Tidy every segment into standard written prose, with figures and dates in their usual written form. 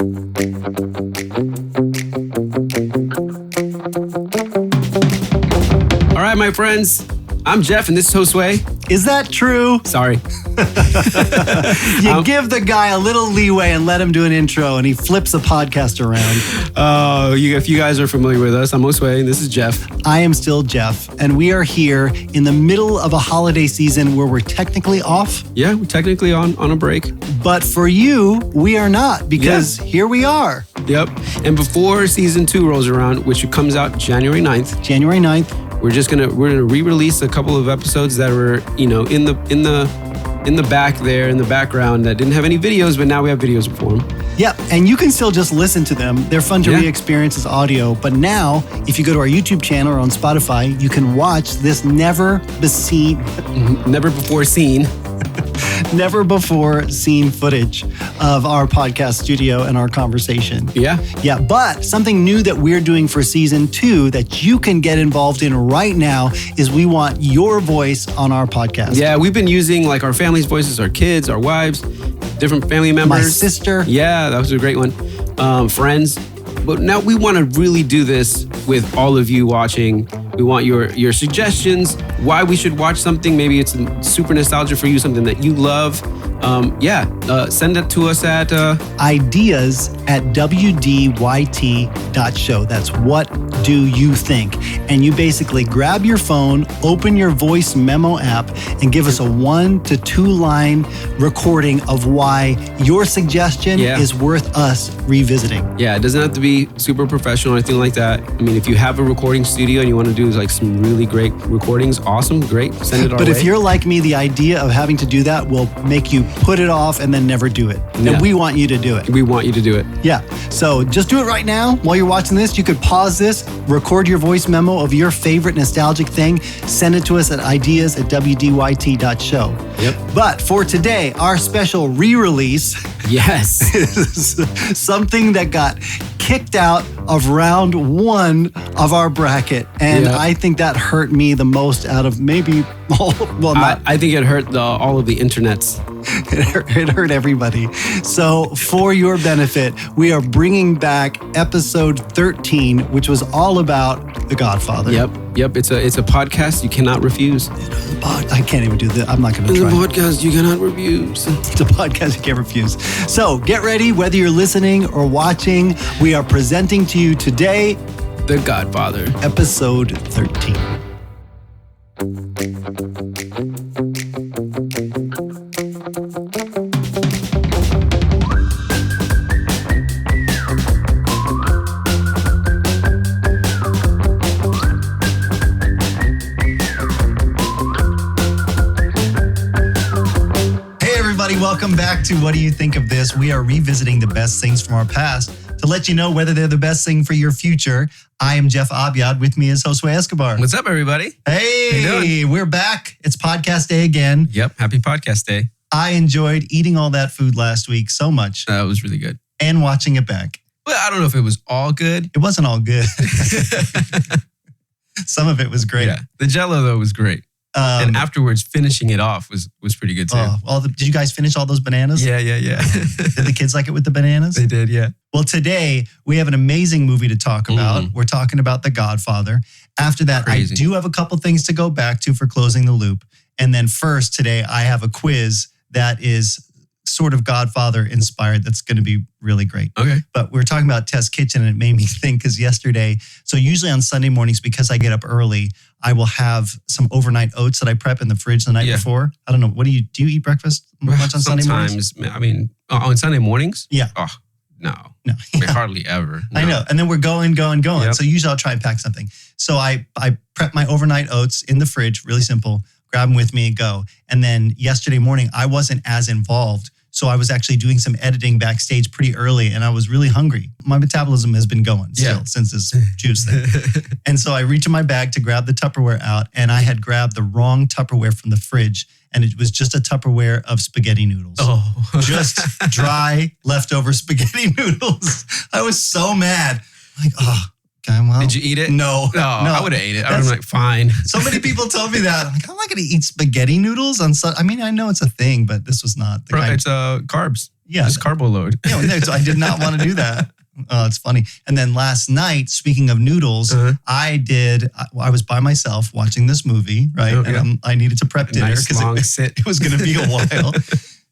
All right, my friends. I'm Jeff, and this is Josue. Is that true? Sorry. You give the guy a little leeway and let him do an intro, and he flips the podcast around. If you guys are familiar with us, I'm Josue, and this is Jeff. I am still Jeff, and we are here in the middle of a holiday season where we're technically off. Yeah, we're technically on a break. But for you, we are not, because here we are. Yep. And before season 2 rolls around, which comes out January 9th. January 9th. We're gonna re-release a couple of episodes that were, in the back there, in the background, that didn't have any videos, but now we have videos for them. Yep, and you can still just listen to them. They're fun to re-experience as audio. But now, if you go to our YouTube channel or on Spotify, you can watch this never before seen footage of our podcast studio and our conversation. Yeah, but something new that we're doing for season 2 that you can get involved in right now is we want your voice on our podcast. Yeah, we've been using like our family's voices, our kids, our wives, different family members. My sister. Yeah, that was a great one. Friends. But now we want to really do this with all of you watching. We want your suggestions, why we should watch something. Maybe it's super nostalgia for you, something that you love. Send it to us at... ideas at wdyt.show. That's what do you think? And you basically grab your phone, open your voice memo app, and give us a 1 to 2 line recording of why your suggestion is worth us revisiting. Yeah, it doesn't have to be super professional or anything like that. I mean, if you have a recording studio and you want to do like some really great recordings, awesome, great, send it our way. But if you're like me, the idea of having to do that will make you put it off and then never do it. And we want you to do it. We want you to do it. Yeah. So just do it right now. While you're watching this, you could pause this, record your voice memo of your favorite nostalgic thing, send it to us at ideas at wdyt.show. Yep. But for today, our special re-release is something that got kicked out of round 1 of our bracket. And I think that hurt me the most out of maybe all, I think it hurt all of the internets. It hurt everybody. So for your benefit, we are bringing back episode 13, which was all about The Godfather. Yep. It's a podcast you cannot refuse. I can't even do that. I'm not going to try. It's a podcast you cannot refuse. It's a podcast you can't refuse. So get ready, whether you're listening or watching. We are presenting to you today The Godfather, episode 13. Welcome back to What Do You Think of This? We are revisiting the best things from our past to let you know whether they're the best thing for your future. I am Jeff Abiad. With me is Josue Escobar. What's up, everybody? Hey, we're back. It's podcast day again. Yep, happy podcast day. I enjoyed eating all that food last week so much. It was really good. And watching it back. Well, I don't know if it was all good. It wasn't all good. Some of it was great. Yeah, the Jell-O, though, was great. And afterwards, finishing it off was pretty good, too. Did you guys finish all those bananas? Yeah. Did the kids like it with the bananas? They did, yeah. Well, today, we have an amazing movie to talk about. We're talking about The Godfather. After that, I do have a couple things to go back to for closing the loop. And then first, today, I have a quiz that is sort of Godfather inspired. That's going to be really great. Okay. But we're talking about Test Kitchen, and it made me think because yesterday, so usually on Sunday mornings, because I get up early, I will have some overnight oats that I prep in the fridge the night before. I don't know. Do you eat breakfast much on Sunday mornings? Sometimes. I mean, on Sunday mornings? Yeah. Oh, no. Yeah. Hardly ever. No. I know. And then we're going. Yep. So usually I'll try and pack something. So I prep my overnight oats in the fridge, really simple, grab them with me and go. And then yesterday morning, I wasn't as involved. So I was actually doing some editing backstage pretty early and I was really hungry. My metabolism has been going still since this juice thing. And so I reached in my bag to grab the Tupperware out and I had grabbed the wrong Tupperware from the fridge and it was just a Tupperware of spaghetti noodles. Oh. Just dry leftover spaghetti noodles. I was so mad. Like, okay, well. Did you eat it? No. I would have ate it. I was like, fine. So many people told me that. I'm like, I'm not going to eat spaghetti noodles on Sunday. I mean, I know it's a thing, but this was not the kind. It's carbs. Yeah. Just carbo load. Yeah, so I did not want to do that. Oh, it's funny. And then last night, speaking of noodles, I was by myself watching this movie, right? And I needed to prep dinner because it was going to be a while.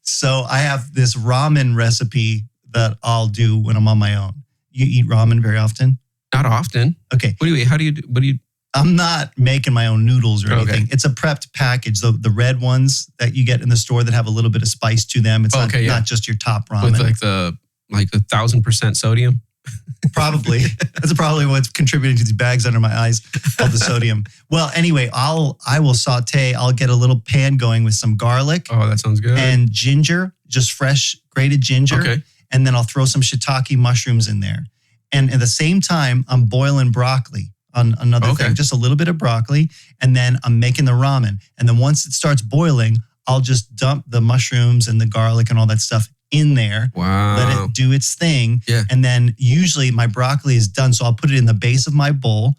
So I have this ramen recipe that I'll do when I'm on my own. You eat ramen very often? Not often. Okay. What do you? I'm not making my own noodles or anything. It's a prepped package. The red ones that you get in the store that have a little bit of spice to them. It's not just your top ramen. With like 1,000% sodium. Probably. That's probably what's contributing to these bags under my eyes, all the sodium. Well, anyway, I will saute. I'll get a little pan going with some garlic. Oh, that sounds good. And ginger, just fresh grated ginger. Okay. And then I'll throw some shiitake mushrooms in there. And at the same time, I'm boiling broccoli on another thing, just a little bit of broccoli. And then I'm making the ramen. And then once it starts boiling, I'll just dump the mushrooms and the garlic and all that stuff in there. Wow. Let it do its thing. Yeah. And then usually my broccoli is done. So I'll put it in the base of my bowl.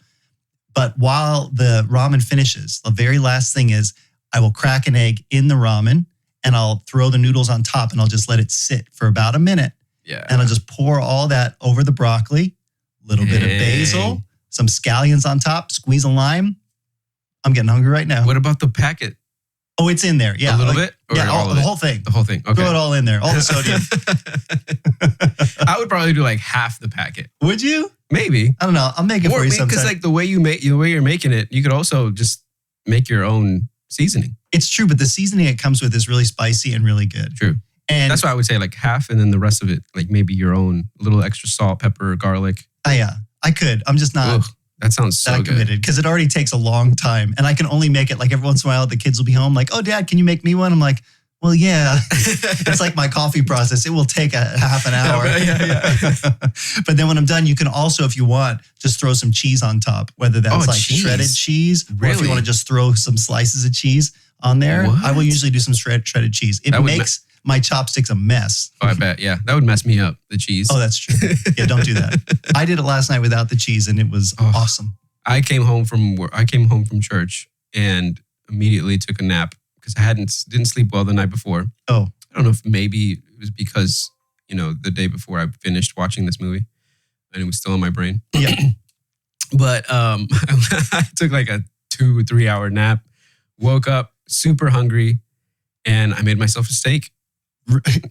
But while the ramen finishes, the very last thing is I will crack an egg in the ramen and I'll throw the noodles on top and I'll just let it sit for about a minute. Yeah. And I'll just pour all that over the broccoli, a little bit of basil, some scallions on top, squeeze a lime. I'm getting hungry right now. What about the packet? Oh, it's in there. Yeah. A little bit? Or the whole thing. The whole thing. Okay. Throw it all in there. All the sodium. I would probably do like half the packet. Would you? Maybe. I don't know. I'll make it for you sometime. Because like the way you're making it, you could also just make your own seasoning. It's true, but the seasoning it comes with is really spicy and really good. True. And that's why I would say like half and then the rest of it, like maybe your own, a little extra salt, pepper, garlic. Yeah, I could. I'm just not. Ugh, that sounds so good. Committed because it already takes a long time. And I can only make it like every once in a while the kids will be home like, oh, Dad, can you make me one? I'm like, well, yeah. It's like my coffee process. It will take a half an hour. Yeah. But then when I'm done, you can also, if you want, just throw some cheese on top, whether that's shredded cheese or if you want to just throw some slices of cheese on there. What? I will usually do some shredded cheese. It makes my chopsticks a mess. Oh, I bet. Yeah. That would mess me up, the cheese. Oh, that's true. Yeah, don't do that. I did it last night without the cheese and it was awesome. I came home from church and immediately took a nap because I didn't sleep well the night before. Oh. I don't know if maybe it was because, the day before I finished watching this movie and it was still in my brain. Yeah. But I took like a 2-3 hour nap, woke up super hungry, and I made myself a steak.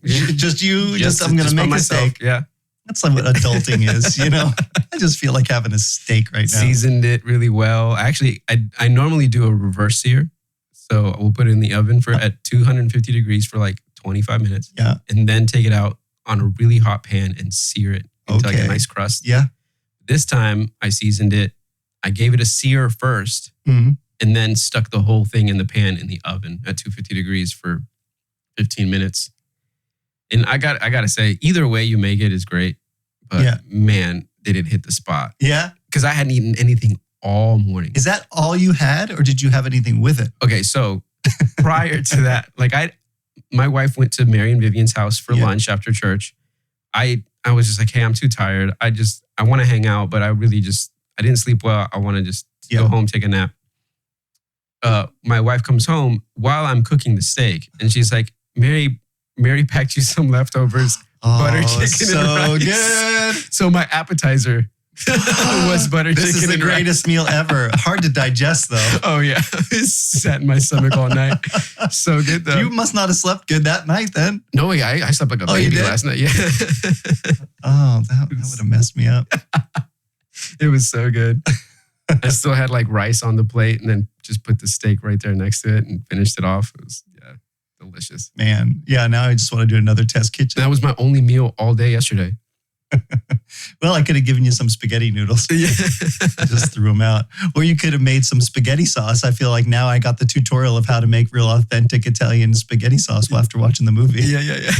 Just I'm going to make a steak. Yeah. That's like what adulting is, I just feel like having a steak right now. Seasoned it really well. Actually, I normally do a reverse sear. So we'll put it in the oven at 250 degrees for like 25 minutes. Yeah. And then take it out on a really hot pan and sear it until I get a nice crust. Yeah. This time I seasoned it. I gave it a sear first and then stuck the whole thing in the pan in the oven at 250 degrees for 15 minutes. And I got to say, either way you make it is great. But man, did it hit the spot. Yeah. Because I hadn't eaten anything all morning. Is that all you had or did you have anything with it? Okay, so prior to that, my wife went to Mary and Vivian's house for lunch after church. I was just like, hey, I'm too tired. I want to hang out, but I didn't sleep well. I want to just go home, take a nap. My wife comes home while I'm cooking the steak and she's like, Mary packed you some leftovers, butter chicken so and rice. Good. So my appetizer was butter chicken. This is the greatest meal ever. Hard to digest though. Oh yeah, it sat in my stomach all night. So good though. You must not have slept good that night then. No, I slept like a baby last night. Yeah. Oh, that would have messed me up. It was so good. I still had like rice on the plate and then just put the steak right there next to it and finished it off. It was delicious. Man, yeah, now I just want to do another test kitchen. That was my only meal all day yesterday. Well, I could have given you some spaghetti noodles. Yeah. I just threw them out. Or you could have made some spaghetti sauce. I feel like now I got the tutorial of how to make real authentic Italian spaghetti sauce after watching the movie. Yeah.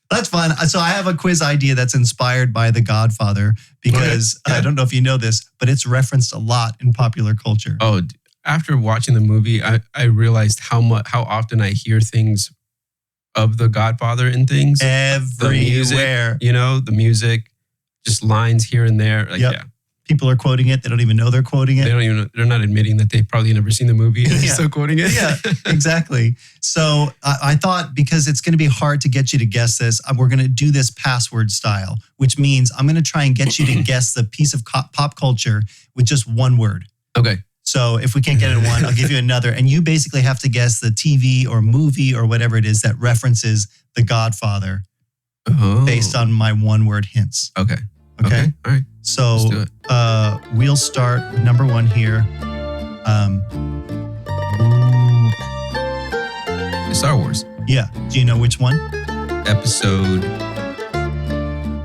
That's fun. So I have a quiz idea that's inspired by The Godfather because I don't know if you know this, but it's referenced a lot in popular culture. Oh, after watching the movie, I realized how often I hear things of The Godfather in things. Everywhere. The music, the music, just lines here and there. People are quoting it. They don't even know they're quoting it. They're not admitting that they've probably never seen the movie and they're Yeah. still quoting it. Yeah, exactly. So I thought because it's going to be hard to get you to guess this, we're going to do this password style, which means I'm going to try and get you to guess the piece of pop culture with just one word. Okay. So if we can't get it in one, I'll give you another. And you basically have to guess the TV or movie or whatever it is that references The Godfather based on my one-word hints. Okay. Okay? All right. So Let's do it. We'll start with number one here. Star Wars. Yeah. Do you know which one? Episode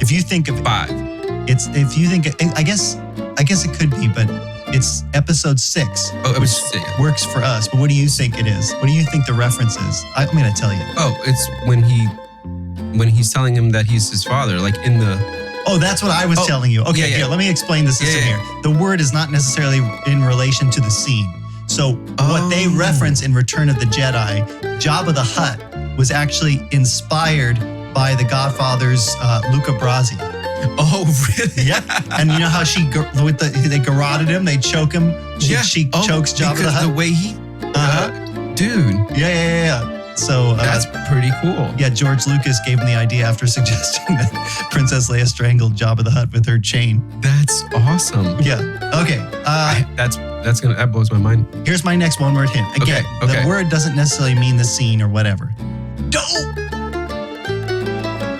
If you think of 5. I guess it could be, but it's episode 6. Oh, which 6. works for us. But what do you think it is? What do you think the reference is? I'm going to tell you. Oh, it's when he's telling him that he's his father, like in the... Oh, that's what I was telling you. Okay, yeah. here, let me explain the system here. The word is not necessarily in relation to the scene. So what they reference in Return of the Jedi, Jabba the Hutt was actually inspired by the Godfather's Luca Brasi. Oh, really? Yeah. And you know how they garroted him, they choke him. She chokes Jabba the Hutt. The way he, dude. Yeah. So that's pretty cool. Yeah, George Lucas gave him the idea after suggesting that Princess Leia strangled Jabba the Hutt with her chain. That's awesome. Yeah. Okay. That blows my mind. Here's my next one-word hint. Again, Okay. the word doesn't necessarily mean the scene or whatever.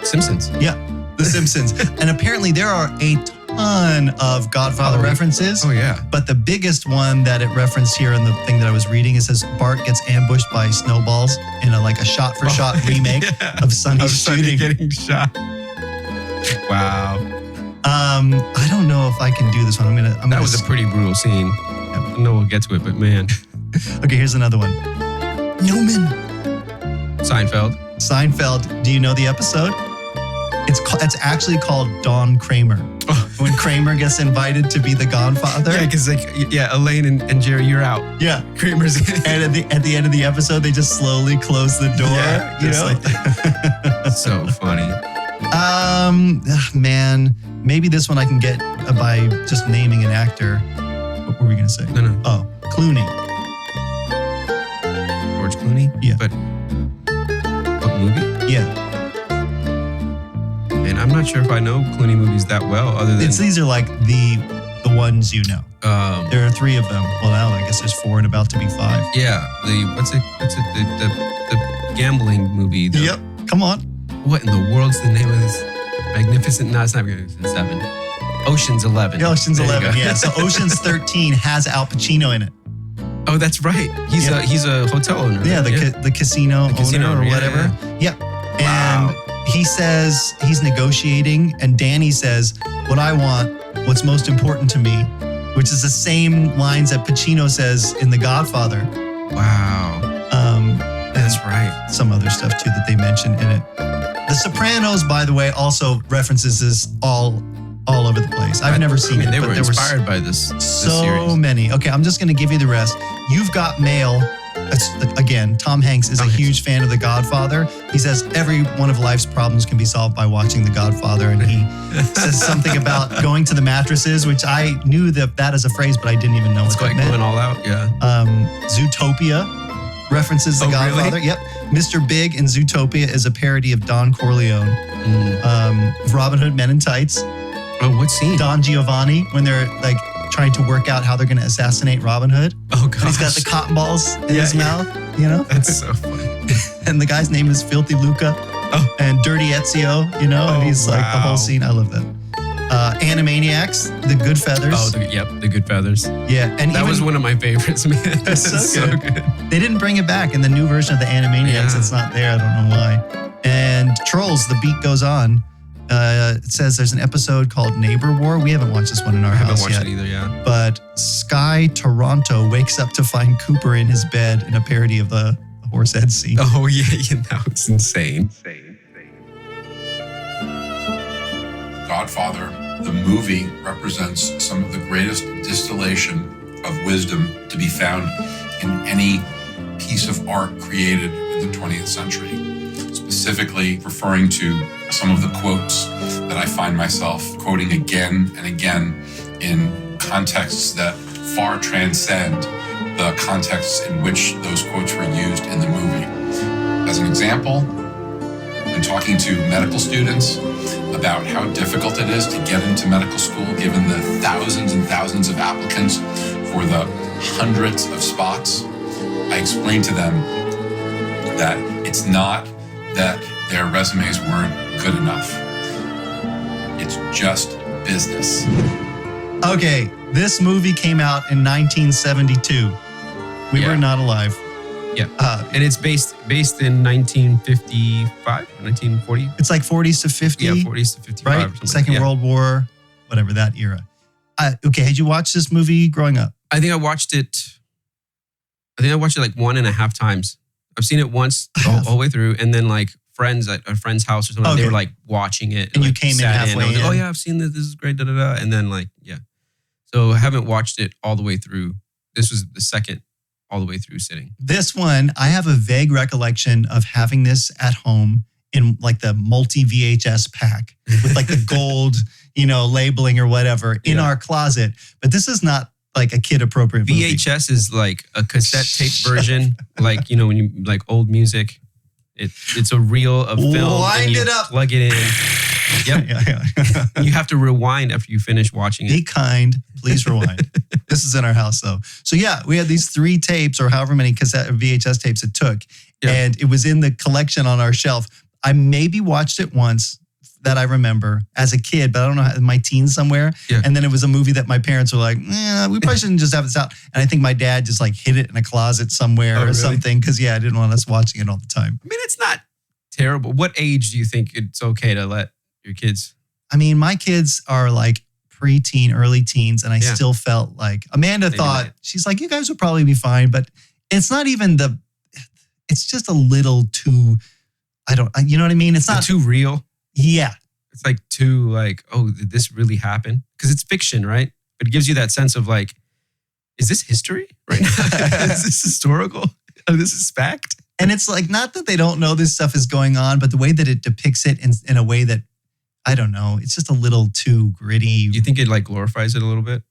Simpsons. Yeah, The Simpsons. And apparently there are a ton of Godfather references. Oh, yeah. But the biggest one that it referenced here in the thing that I was reading, it says Bart gets ambushed by snowballs in a shot-for-shot remake of Sonny's shooting. Getting shot. Wow. I don't know if I can do this one. That was a pretty brutal scene. I know we'll get to it, but man. Okay, here's another one. Newman. Seinfeld. Do you know the episode? It's actually called Don Kramer. Oh. When Kramer gets invited to be the Godfather. Yeah, because Elaine and Jerry, you're out. Yeah. Kramer's And at the end of the episode, they just slowly close the door. Yeah, you know? like that. So funny. Man, maybe this one I can get by just naming an actor. What were we going to say? No. Oh, Clooney. George Clooney? Yeah. But what movie? Yeah. And I'm not sure if I know Clooney movies that well, other than These are like the ones you know. There are 3 of them. Well, now I guess there's 4 and about to be 5. Yeah, the gambling movie. Yep. Come on. What in the world's the name of this? Magnificent? No, it's not Magnificent 7. Ocean's 11. Yeah, Ocean's There you 11. go. Yeah. So Ocean's 13 has Al Pacino in it. Oh, that's right. He's a hotel owner. Yeah, the casino owner or whatever. Yeah. And Wow. he says he's negotiating, and Danny says, "What I want, what's most important to me," which is the same lines that Pacino says in The Godfather. Wow. That's right. Some other stuff too that they mentioned in it. The Sopranos, by the way, also references this all over the place. I've never seen it, They but were there inspired by this so series. many. Okay, I'm just going to give you the rest. You've Got Mail. Again, Tom Hanks is a huge fan of The Godfather. He says every one of life's problems can be solved by watching The Godfather. And he says something about going to the mattresses, which I knew that as a phrase, but I didn't even know It's what like that meant. going all out. Yeah. Zootopia references The Godfather. Really? Yep. Mr. Big in Zootopia is a parody of Don Corleone. Robin Hood Men in Tights. Oh, what scene? Don Giovanni, when they're like trying to work out how they're going to assassinate Robin Hood. Oh, gosh. And he's got the cotton balls in his mouth, you know? That's so funny. And the guy's name is Filthy Luca and Dirty Ezio, you know? And he's like the whole scene. I love that. Animaniacs, The Good Feathers. Oh, the Good Feathers. Yeah. And That was one of my favorites, man. It's so good. They didn't bring it back in the new version of the Animaniacs. Yeah. It's not there. I don't know why. And Trolls, The Beat Goes On. It says there's an episode called Neighbor War. We haven't watched this one in our house yet. I haven't watched it either, yeah. But Sky Toronto wakes up to find Cooper in his bed in a parody of the Horsehead scene. Oh, yeah, that was insane. Godfather, the movie, represents some of the greatest distillation of wisdom to be found in any piece of art created in the 20th century. Specifically referring to some of the quotes that I find myself quoting again and again in contexts that far transcend the contexts in which those quotes were used in the movie. As an example, when talking to medical students about how difficult it is to get into medical school given the thousands and thousands of applicants for the hundreds of spots, I explained to them that it's not that their resumes weren't good enough. It's just business. Okay, this movie came out in 1972. We were not alive. Yeah. And it's based in 1955, 1940. It's like 40s to 50. Yeah, 40s to 55. Right? Second World War, whatever, that era. Okay, had you watched this movie growing up? I think I watched it like 1.5 times. I've seen it once all the way through, and then like friends at a friend's house or something, they were like watching it. And like, you came in halfway in. Like, oh yeah, I've seen this. This is great. Da, da, da. And then like, yeah. So I haven't watched it all the way through. This was the second all the way through sitting. This one, I have a vague recollection of having this at home in like the multi VHS pack with like the gold, labeling or whatever in our closet. But this is not like a kid appropriate movie. VHS is like a cassette tape version, like, when you like old music. It's a reel of film. Wind and you it up. Plug it in. Yep. You have to rewind after you finish watching it. Be kind. Please rewind. This is in our house though. So yeah, we had these 3 tapes or however many cassette or VHS tapes it took. Yeah. And it was in the collection on our shelf. I maybe watched it once that I remember as a kid, but I don't know, in my teens somewhere. Yeah. And then it was a movie that my parents were like, we probably shouldn't just have this out. And I think my dad just like hid it in a closet somewhere or something. Cause I didn't want us watching it all the time. I mean, it's not terrible. What age do you think it's okay to let your kids? I mean, my kids are like preteen, early teens. And I still felt like Amanda thought, she's like, you guys would probably be fine, but it's not even it's just a little too, you know what I mean? It's not too real. Yeah. It's like too like, oh, did this really happen? Because it's fiction, right? But it gives you that sense of like, is this history right now? Is this historical? Oh, this is fact? And it's like, not that they don't know this stuff is going on, but the way that it depicts it in a way that, I don't know, it's just a little too gritty. Do you think it like glorifies it a little bit?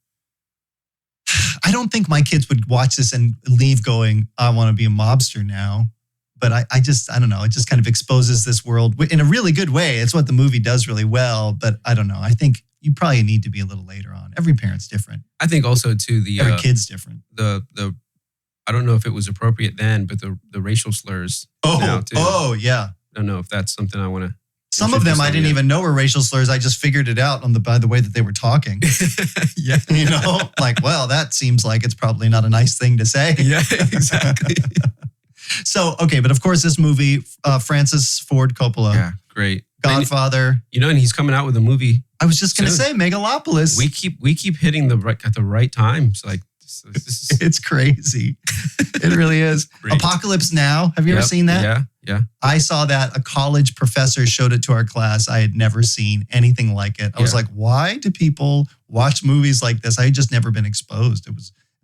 I don't think my kids would watch this and leave going, I want to be a mobster now. But I don't know. It just kind of exposes this world in a really good way. It's what the movie does really well. But I don't know. I think you probably need to be a little later on. Every parent's different. I think also too every kid's different. The I don't know if it was appropriate then, but the racial slurs now too. Oh yeah. I don't know if that's something I want to. Some of them I didn't even know were racial slurs. I just figured it out by the way that they were talking. Yeah. Like, well, that seems like it's probably not a nice thing to say. Yeah, exactly. So, okay, but of course this movie, Francis Ford Coppola. Yeah, great. Godfather. And he's coming out with a movie. I was just going to say Megalopolis. We keep hitting at the right times. Like this is it's crazy. It really is. Great. Apocalypse Now. Have you ever seen that? Yeah. I saw that. A college professor showed it to our class. I had never seen anything like it. I was like, why do people watch movies like this? I had just never been exposed.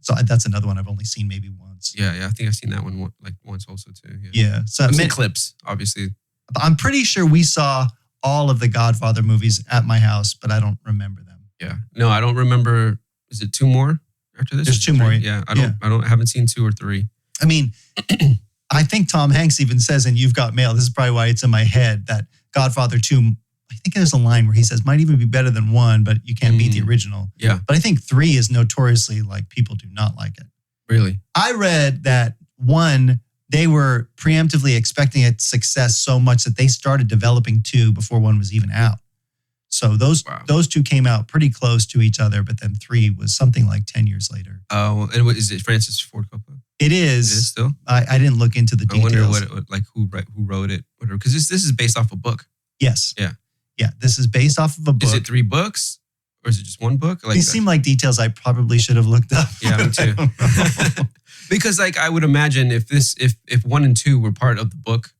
So that's another one I've only seen maybe once. Yeah. I think I've seen that one like once also too. Yeah. So I've seen clips, obviously. I'm pretty sure we saw all of the Godfather movies at my house, but I don't remember them. Yeah. No, I don't remember. Is it 2 more after this? There's 2 more. Yeah. I haven't seen 2 or 3. I mean, I think Tom Hanks even says in You've Got Mail, this is probably why it's in my head, that Godfather 2, I think there's a line where he says, might even be better than 1, but you can't beat the original. Yeah. But I think 3 is notoriously like people do not like it. Really? I read that 1, they were preemptively expecting its success so much that they started developing 2 before 1 was even out. So those 2 came out pretty close to each other, but then 3 was something like 10 years later. Oh, and what is it? Francis Ford Coppola? It is. It is still? I didn't look into the details. I wonder who wrote it, whatever. Because this is based off a book. Yes. Yeah. Yeah. This is based off of a book. Is it 3 books? Or is it just 1 book? These seem like details I probably should have looked up. Yeah, me too. Because I would imagine if 1 and 2 were part of the book,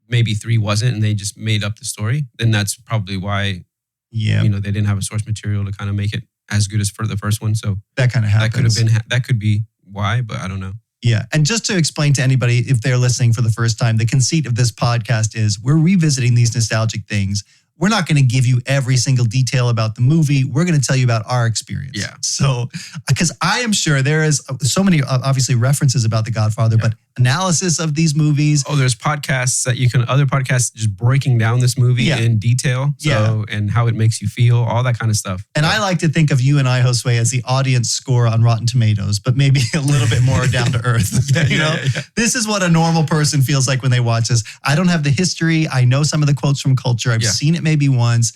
maybe 3 wasn't, and they just made up the story, then that's probably why they didn't have a source material to kind of make it as good as for the first one. So that kind of happens. That could be why, but I don't know. Yeah. And just to explain to anybody, if they're listening for the first time, the conceit of this podcast is we're revisiting these nostalgic things. we're not going to give you every single detail about the movie. We're going to tell you about our experience. Yeah. So, because I am sure there is so many, obviously, references about The Godfather, but analysis of these movies. Oh, there's podcasts that other podcasts just breaking down this movie in detail. And how it makes you feel, all that kind of stuff. And I like to think of you and I, Josue, as the audience score on Rotten Tomatoes, but maybe a little bit more down to earth. This is what a normal person feels like when they watch this. I don't have the history. I know some of the quotes from culture. I've seen it maybe once.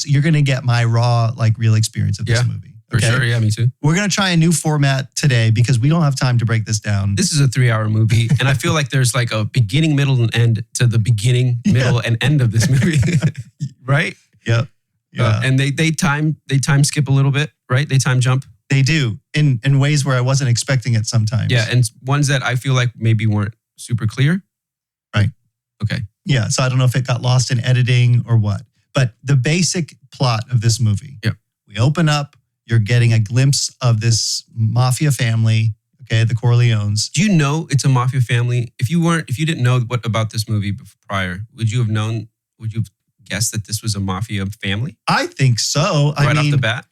You're going to get my raw, real experience of this movie. For sure. Yeah, me too. We're going to try a new format today because we don't have time to break this down. This is a 3-hour movie. And I feel like there's a beginning, middle, and end to the beginning, middle, and end of this movie. Right? Yep. Yeah. And they time skip a little bit, right? They time jump. They do in ways where I wasn't expecting it sometimes. Yeah. And ones that I feel like maybe weren't super clear. Right. Okay. Yeah. So I don't know if it got lost in editing or what. But the basic plot of this movie. Yep. We open up. You're getting a glimpse of this mafia family, okay, the Corleones. Do you know it's a mafia family? If you didn't know what about this movie prior, would you have guessed that this was a mafia family? I think so. Right off the bat?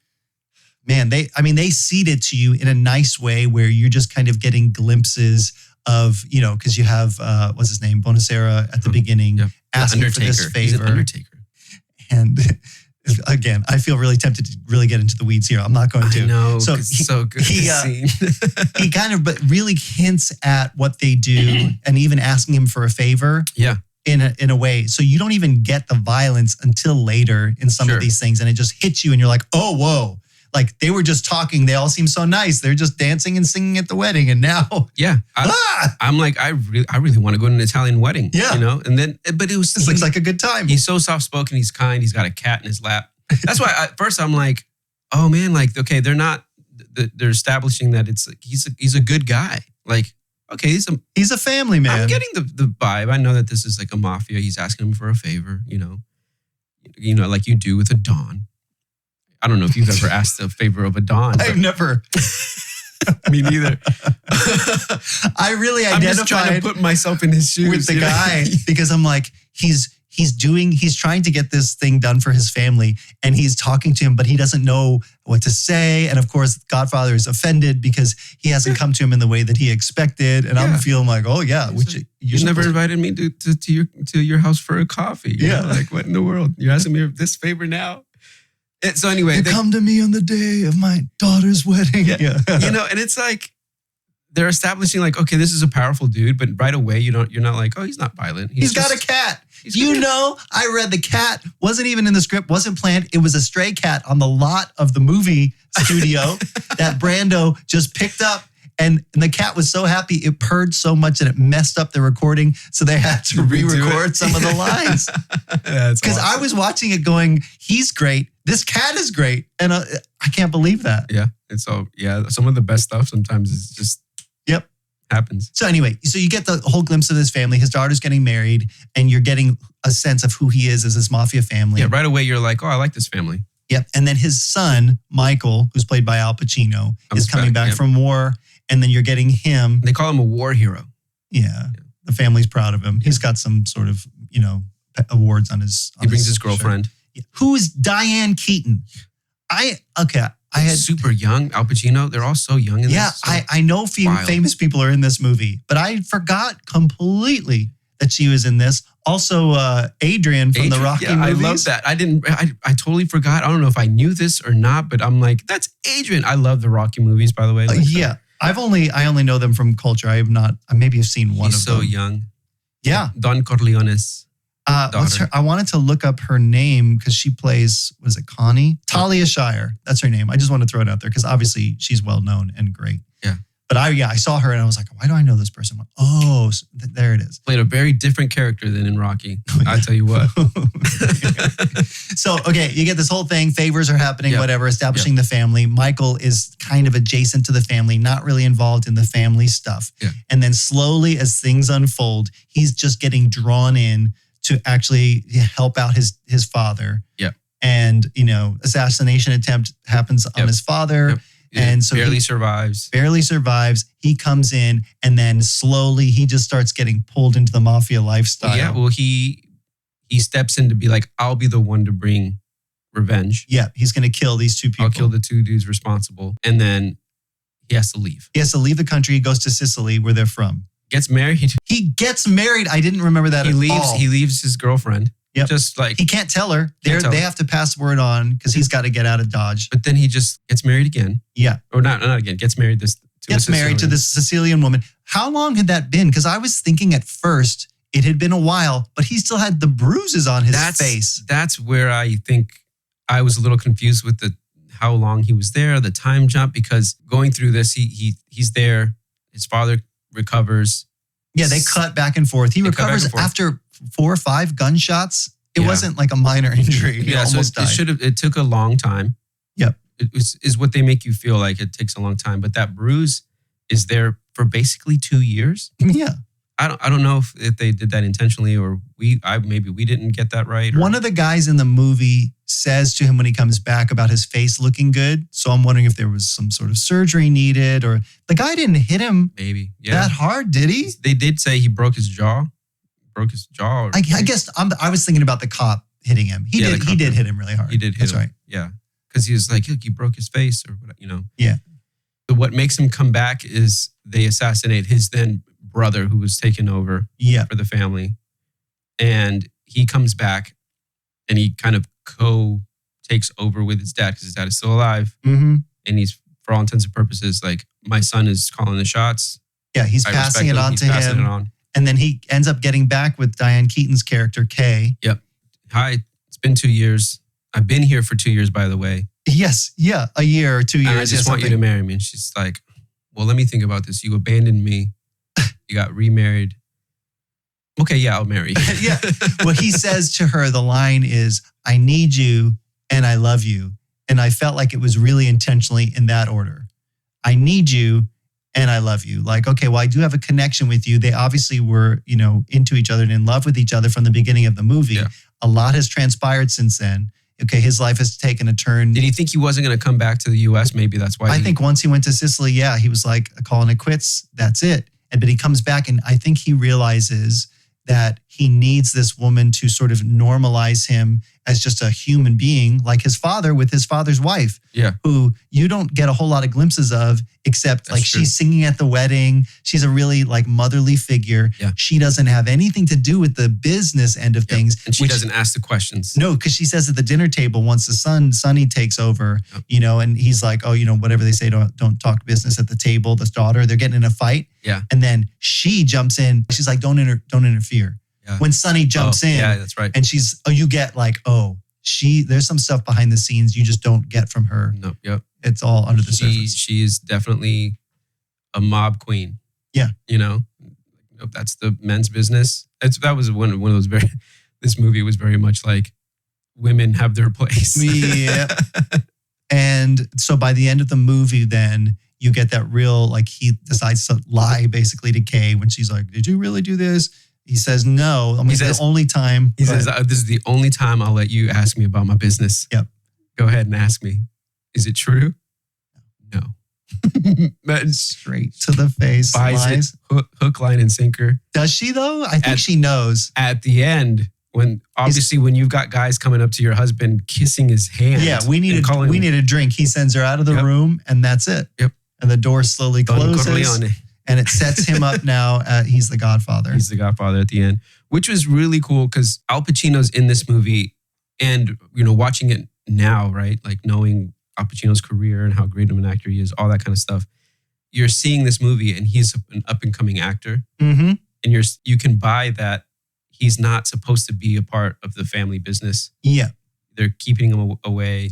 Man, they seed it to you in a nice way where you're just kind of getting glimpses of, because you have, what's his name? Bonacera at the beginning asking for this favor. He's an Undertaker. And again, I feel really tempted to really get into the weeds here. I'm not going to. I know, it's so good. He kind of but really hints at what they do and even asking him for a favor. Yeah. In a way. So you don't even get the violence until later in some of these things. And it just hits you and you're like, oh, whoa. They were just talking. They all seem so nice. They're just dancing and singing at the wedding. And now. Yeah. I'm like, I really want to go to an Italian wedding. Yeah. And then, but it was. This looks like a good time. He's so soft-spoken. He's kind. He's got a cat in his lap. That's why at first I'm like, oh man, okay, they're establishing that it's he's a good guy. Okay, he's a family man. I'm getting the vibe. I know that this is a mafia. He's asking him for a favor, like you do with a Don. I don't know if you've ever asked a favor of a Don. I've never. Me neither. I really I'm just trying to put myself in his shoes with the guy because I'm like, he's trying to get this thing done for his family and he's talking to him, but he doesn't know what to say. And of course, Godfather is offended because he hasn't come to him in the way that he expected. And I'm feeling like, oh yeah, you never invited me to your house for a coffee. Yeah. What in the world? You're asking me this favor now? So anyway, come to me on the day of my daughter's wedding. Yeah. And it's they're establishing okay, this is a powerful dude, but right away you're not like, oh, he's not violent. He's got a cat. I read the cat wasn't even in the script, wasn't planned. It was a stray cat on the lot of the movie studio that Brando just picked up. And the cat was so happy, it purred so much that it messed up the recording. So they had to re-record some of the lines. Because I was watching it going, he's great. This cat is great. And I can't believe that. Yeah. It's some of the best stuff sometimes is just happens. So anyway, you get the whole glimpse of this family. His daughter's getting married and you're getting a sense of who he is as this mafia family. Yeah, right away you're like, oh, I like this family. Yep. And then his son, Michael, who's played by Al Pacino, is coming back from war. And then you're getting him. They call him a war hero. Yeah. The family's proud of him. He's got some sort of, awards on his. He brings his girlfriend. Who is Diane Keaton? I had super young. Al Pacino. They're all so young in this. Yeah, I know famous people are in this movie, but I forgot completely that she was in this. Also, Adrian from the Rocky movies. I love that. I totally forgot. I don't know if I knew this or not, but I'm like, that's Adrian. I love the Rocky movies, by the way. Yeah. I only know them from culture. I maybe have seen one of them. He's so young. Yeah. Don Corleone's daughter. I wanted to look up her name because she plays, was it Connie? Talia Shire. That's her name. I just want to throw it out there because obviously she's well known and great. Yeah. But I saw her and I was like, why do I know this person? Oh, there it is. Played a very different character than in Rocky. I'll tell you what. So, okay, you get this whole thing. Favors are happening, whatever, establishing the family. Michael is kind of adjacent to the family, not really involved in the family stuff. Yeah. And then slowly as things unfold, he's just getting drawn in to actually help out his father. Yeah. And, assassination attempt happens on his father. Yep. And so barely survives. He comes in and then slowly he just starts getting pulled into the mafia lifestyle. Yeah, well, he he steps in to be like, I'll be the one to bring revenge. Yeah, he's going to kill these two people. I'll kill the two dudes responsible. And then he has to leave. He has to leave the country. He goes to Sicily, where they're from. Gets married. He gets married. I didn't remember that at all. He leaves his girlfriend. Yep. Just like... He can't tell her. They have to pass word on because he's got to get out of Dodge. But then he just gets married again. Yeah. Or not again. Gets married to this Sicilian woman. How long had that been? Because I was thinking at first it had been a while, but he still had the bruises on his face. That's where I think I was a little confused with how long he was there, the time jump, because going through this, he's there. His father recovers. Yeah, they cut back and forth. He recovers after 4 or 5 gunshots. It wasn't like a minor injury. He almost died. It took a long time. Yep. Is what they make you feel like it takes a long time. But that bruise is there for basically 2 years. Yeah. I don't know if they did that intentionally or maybe we didn't get that right. One of the guys in the movie says to him when he comes back about his face looking good. So I'm wondering if there was some sort of surgery needed, or the guy didn't hit him that hard, did he? They did say he broke his jaw. I guess I was thinking about the cop hitting him. He did hit him really hard. He did hit him. That's right. Yeah. Because he was like, look, he broke his face or what, Yeah. But what makes him come back is they assassinate his then brother who was taken over for the family. And he comes back and he kind of takes over with his dad because his dad is still alive. Mm-hmm. And he's, for all intents and purposes, like, my son is calling the shots. Yeah, he's passing it on to him. And then he ends up getting back with Diane Keaton's character, Kay. Yep. Hi, it's been 2 years. I've been here for 2 years, by the way. Yes. Yeah. A year or 2 years. And I just want you to marry me. And she's like, well, let me think about this. You abandoned me. You got remarried. Okay, yeah, I'll marry you. Yeah. What he says to her, the line is, I need you and I love you. And I felt like it was really intentionally in that order. I need you and I love you. Like, okay, well, I do have a connection with you. They obviously were, into each other and in love with each other from the beginning of the movie. Yeah. A lot has transpired since then. Okay, his life has taken a turn. Did he think he wasn't going to come back to the U.S.? Maybe that's why. I think once he went to Sicily, he was like, calling it quits. That's it. But he comes back and I think he realizes that he needs this woman to sort of normalize him as just a human being, like his father with his father's wife, who you don't get a whole lot of glimpses of, except like she's singing at the wedding. She's a really like motherly figure. Yeah. She doesn't have anything to do with the business end of things. And she doesn't ask the questions. No, because she says at the dinner table, once the Sonny takes over, and he's like, oh, whatever they say, don't talk business at the table. This daughter, they're getting in a fight. Yeah. And then she jumps in. She's like, don't interfere. Yeah. When Sonny jumps in. Yeah, that's right. And you get like, there's some stuff behind the scenes you just don't get from her. No, yep. It's all under the surface. She is definitely a mob queen. Yeah. That's the men's business. That was one of those this movie was very much like women have their place. Yeah. And so by the end of the movie, then you get that real, like he decides to lie basically to Kay when she's like, did you really do this? He says, no. He says, the only time. He says, this is the only time I'll let you ask me about my business. Yep. Go ahead and ask me. Is it true? No. Straight to the face. Buys it, hook, line, and sinker. Does she though? I think she knows. At the end, when you've got guys coming up to your husband kissing his hand. Yeah, we need a drink. He sends her out of the room and that's it. Yep. And the door slowly closes. And it sets him up now. He's the Godfather. He's the Godfather at the end, which was really cool because Al Pacino's in this movie and, watching it now, right? Like knowing Al Pacino's career and how great of an actor he is, all that kind of stuff. You're seeing this movie and he's an up and coming actor. Mm-hmm. And you can buy that he's not supposed to be a part of the family business. Yeah. They're keeping him away.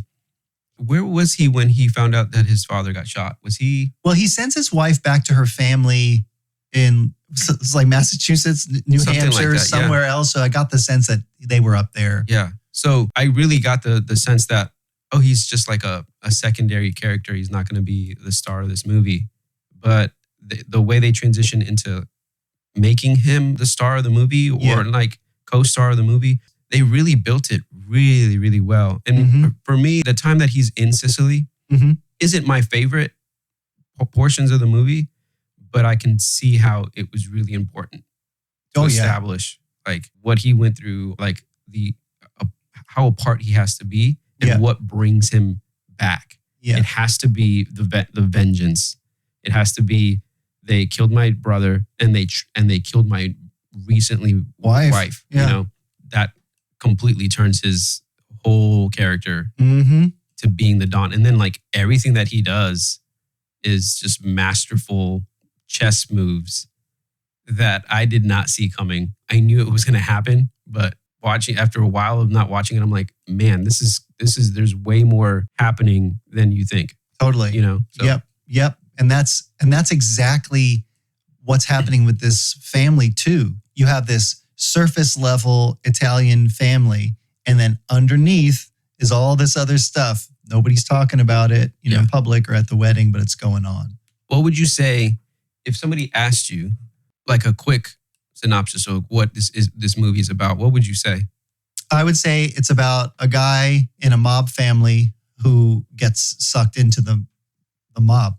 Where was he when he found out that his father got shot? Was he? Well, he sends his wife back to her family in like Massachusetts, New Hampshire, like that, somewhere else. So I got the sense that they were up there. Yeah. So I really got the sense that, he's just like a secondary character. He's not going to be the star of this movie. But the way they transition into making him the star of the movie or like co-star of the movie, they really built it really, really well. And for me, the time that he's in Sicily isn't my favorite portions of the movie, but I can see how it was really important to establish like what he went through, like how apart he has to be and what brings him back. Yeah. It has to be the vengeance. It has to be they killed my brother and they killed my recently wife. Yeah. You know, that completely turns his whole character Mm-hmm. to being the Don. And then like everything that he does is just masterful chess moves that I did not see coming. I knew it was going to happen, but after a while of not watching it, I'm like, man, this is there's way more happening than you think. Totally. You know? So, Yep. And that's exactly what's happening with this family too. You have this surface level Italian family, and then underneath is all this other stuff. Nobody's talking about it, in public or at the wedding, but it's going on. What would you say if somebody asked you like a quick synopsis of what this movie is about? What would you say? I would say it's about a guy in a mob family who gets sucked into the mob.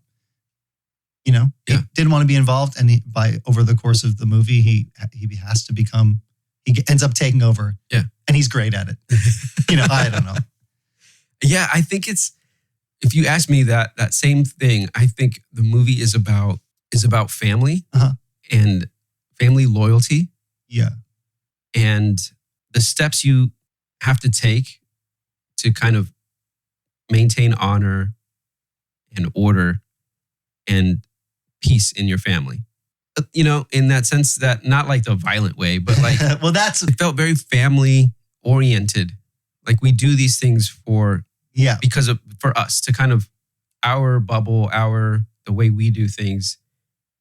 He didn't want to be involved, and over the course of the movie, he has to become. He ends up taking over. Yeah, and he's great at it. I don't know. Yeah, I think if you ask me that same thing, I think the movie is about family and family loyalty. Yeah. And the steps you have to take to kind of maintain honor and order and peace in your family. In that sense that not like the violent way, but like it felt very family oriented. Like we do these things for us to kind of our bubble, the way we do things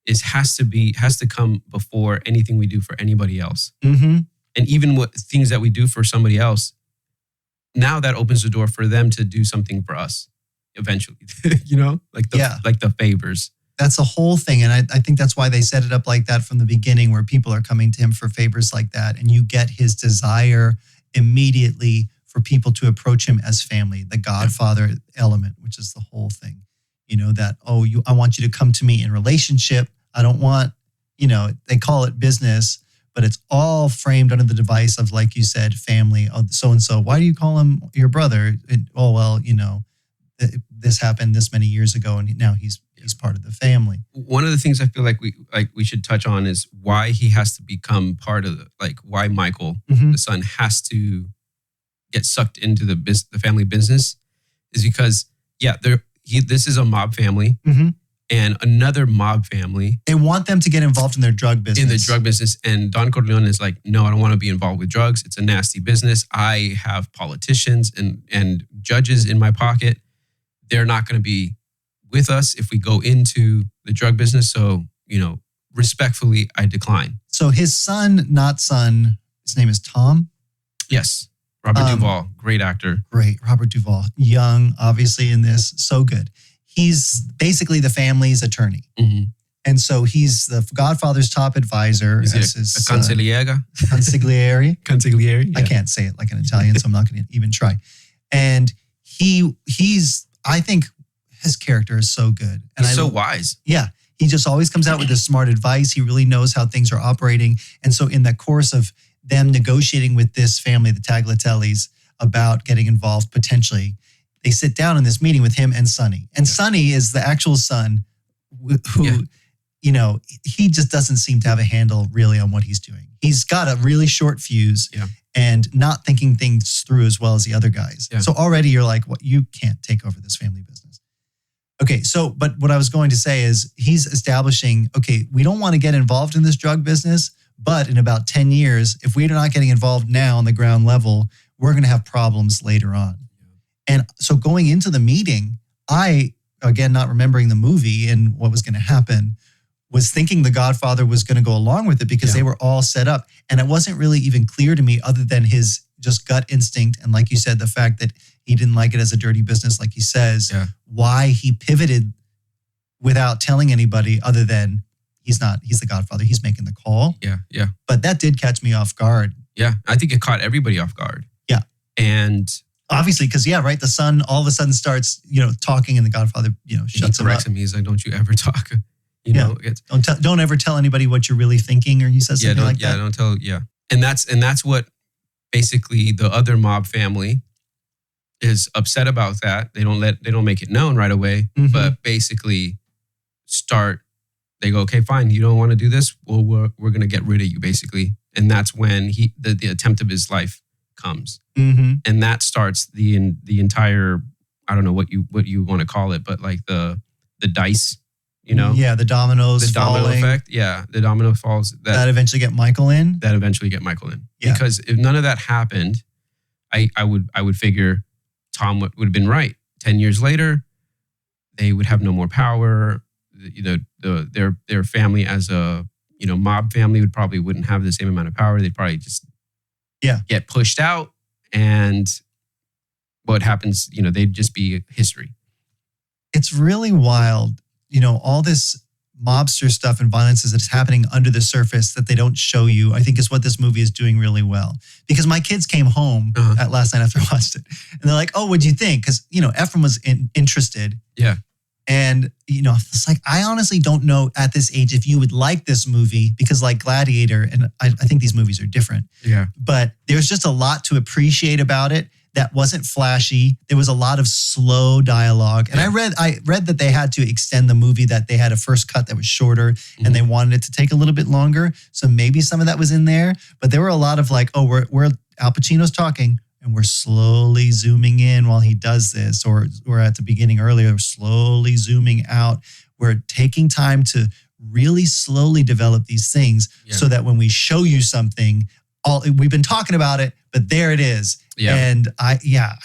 has to come before anything we do for anybody else. Mm-hmm. And even what things that we do for somebody else, now that opens the door for them to do something for us eventually, like the favors. That's the whole thing. And I think that's why they set it up like that from the beginning, where people are coming to him for favors like that. And you get his desire immediately for people to approach him as family, the Godfather element, which is the whole thing. I want you to come to me in relationship. I don't want, they call it business, but it's all framed under the device of, like you said, family. Oh, so-and-so, why do you call him your brother? This happened this many years ago, and now he's part of the family. One of the things I feel like we should touch on is why he has to become part of why Michael, the son, has to get sucked into the family business is because this is a mob family and another mob family. They want them to get involved in their drug business. In the drug business. And Don Corleone is like, no, I don't want to be involved with drugs. It's a nasty business. I have politicians and judges in my pocket. They're not going to be with us if we go into the drug business. So, respectfully, I decline. So his son, his name is Tom? Yes. Robert Duvall, great actor. Great. Robert Duvall. Young, obviously, in this. So good. He's basically the family's attorney. Mm-hmm. And so he's the Godfather's top advisor. Is he a consigliere? Consigliere. Consigliere. Yeah. I can't say it like an Italian, so I'm not going to even try. And I think his character is so good. And he's so wise. Yeah. He just always comes out with this smart advice. He really knows how things are operating. And so in the course of them negotiating with this family, the Tagliatellis, about getting involved potentially, they sit down in this meeting with him and Sonny. And Sonny is the actual son who, he just doesn't seem to have a handle really on what he's doing. He's got a really short fuse and not thinking things through as well as the other guys. Yeah. So already you're like, you can't take over this family business. Okay, but what I was going to say is he's establishing, we don't want to get involved in this drug business, but in about 10 years, if we're not getting involved now on the ground level, we're going to have problems later on. And so going into the meeting, I, again, not remembering the movie and what was going to happen, was thinking the Godfather was going to go along with it because they were all set up. And it wasn't really even clear to me other than his just gut instinct. And like you said, the fact that he didn't like it as a dirty business, like he says, why he pivoted without telling anybody other than he's the Godfather. He's making the call. Yeah, yeah. But that did catch me off guard. Yeah, I think it caught everybody off guard. Yeah. And obviously, because the son all of a sudden starts, talking, and the Godfather, shuts him up. Him. He's like, "Don't you ever talk." Don't ever tell anybody what you're really thinking, or he says something like that. Yeah, don't tell. Yeah, and that's what basically the other mob family is upset about that. They don't make it known right away, but basically they go, okay, fine, you don't want to do this? Well, we're going to get rid of you, basically. And that's when the attempt of his life comes. And that starts the entire, I don't know what you want to call it, but like the dice, you know? Yeah, the dominoes falling. Domino effect. Yeah, the domino falls. That eventually get Michael in? That eventually get Michael in. Yeah. Because if none of that happened, I would figure Tom would have been right. 10 years later, they would have no more power. You know, their family as a, you know, mob family wouldn't have the same amount of power. They'd probably just get pushed out, and what happens, you know, they'd just be history. It's really wild, you know, all this mobster stuff and violence that's happening under the surface that they don't show you, I think is what this movie is doing really well. Because my kids came home at last night after I watched it, and they're like, oh, what'd you think? Because, you know, Ephraim was interested. Yeah. And, you know, it's like, I honestly don't know at this age if you would like this movie, because like Gladiator, and I think these movies are different. Yeah. But there's just a lot to appreciate about it that wasn't flashy. There was a lot of slow dialogue. And I read that they had to extend the movie, that they had a first cut that was shorter and they wanted it to take a little bit longer. So maybe some of that was in there. But there were a lot of like, oh, we're Al Pacino's talking, and we're slowly zooming in while he does this, or at the beginning earlier, we're slowly zooming out. We're taking time to really slowly develop these things so that when we show you something, we've been talking about it, but there it is. Yeah. And I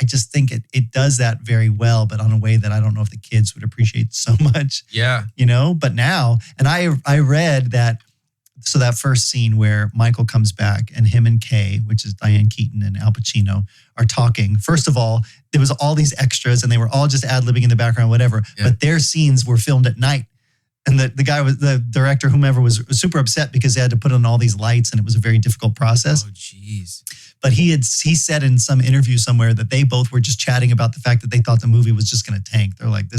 just think it does that very well, but on a way that I don't know if the kids would appreciate so much. Yeah. You know, but now, and I read that, so that first scene where Michael comes back and him and Kay, which is Diane Keaton and Al Pacino, are talking. First of all, there was all these extras and they were all just ad-libbing in the background, whatever. Yeah. But their scenes were filmed at night. And the guy, the director, whomever, was super upset because they had to put on all these lights and it was a very difficult process. Oh, jeez. But he said in some interview somewhere that they both were just chatting about the fact that they thought the movie was just going to tank. They're like, I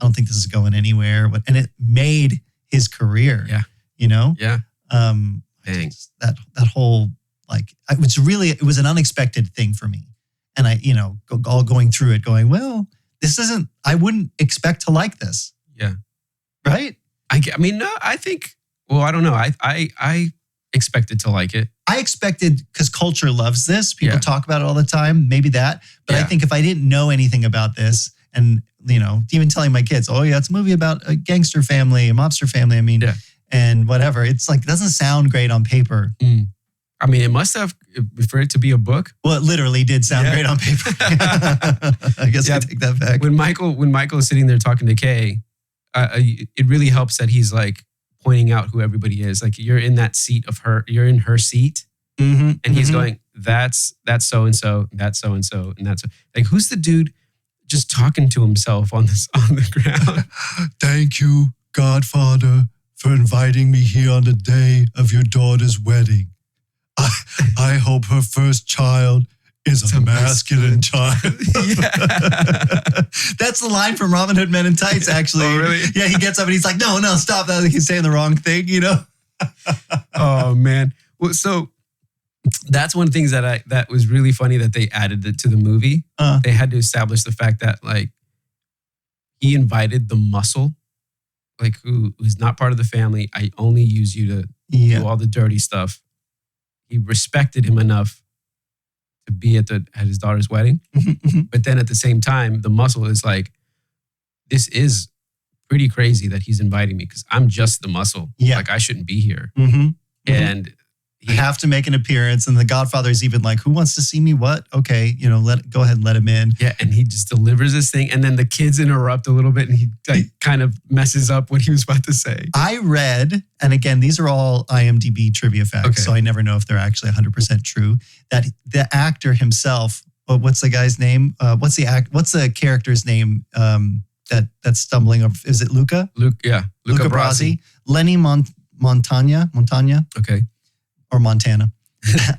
don't think this is going anywhere. And it made his career. Yeah. You know? Yeah. Dang. That whole, like, it was an unexpected thing for me. And I, you know, all going through it going, well, I wouldn't expect to like this. Yeah. Right? I mean, no, I think, well, I don't know. I expected to like it. I expected, because culture loves this. People talk about it all the time. Maybe that. But I think if I didn't know anything about this, and, you know, even telling my kids, oh yeah, it's a movie about a gangster family, a mobster family. I mean, and whatever. It's like, it doesn't sound great on paper. I mean, it must have, for it to be a book. Well, it literally did sound great on paper. I guess I take that back. When Michael is sitting there talking to Kay, it really helps that he's like pointing out who everybody is. Like, you're in that seat of her, you're in her seat. And he's going, that's so-and-so, that's so-and-so, and that's like, who's the dude just talking to himself on the ground? Thank you, Godfather, for inviting me here on the day of your daughter's wedding. I hope her first child is a masculine child. That's the line from Robin Hood Men in Tights, actually. Oh, really? Yeah, he gets up and he's like, no, stop that. He's saying the wrong thing, you know? Oh, man. Well, so that's one of the things that was really funny that they added to the movie. They had to establish the fact that, like, he invited the muscle, like, who's not part of the family. I only use you to do all the dirty stuff. He respected him enough to be at his daughter's wedding. But then at the same time, the muscle is like, this is pretty crazy that he's inviting me because I'm just the muscle. Yeah. Like, I shouldn't be here. And you have to make an appearance. And the Godfather is even like, who wants to see me? What? Okay, you know, go ahead and let him in. Yeah, and he just delivers this thing. And then the kids interrupt a little bit and he like kind of messes up what he was about to say. I read, and again, these are all IMDb trivia facts, so I never know if they're actually 100% true, that the actor himself, what's the guy's name? What's the character's name that's stumbling up? Is it Luca? Luca Brasi. Lenny Montagna. Okay. Or Montana.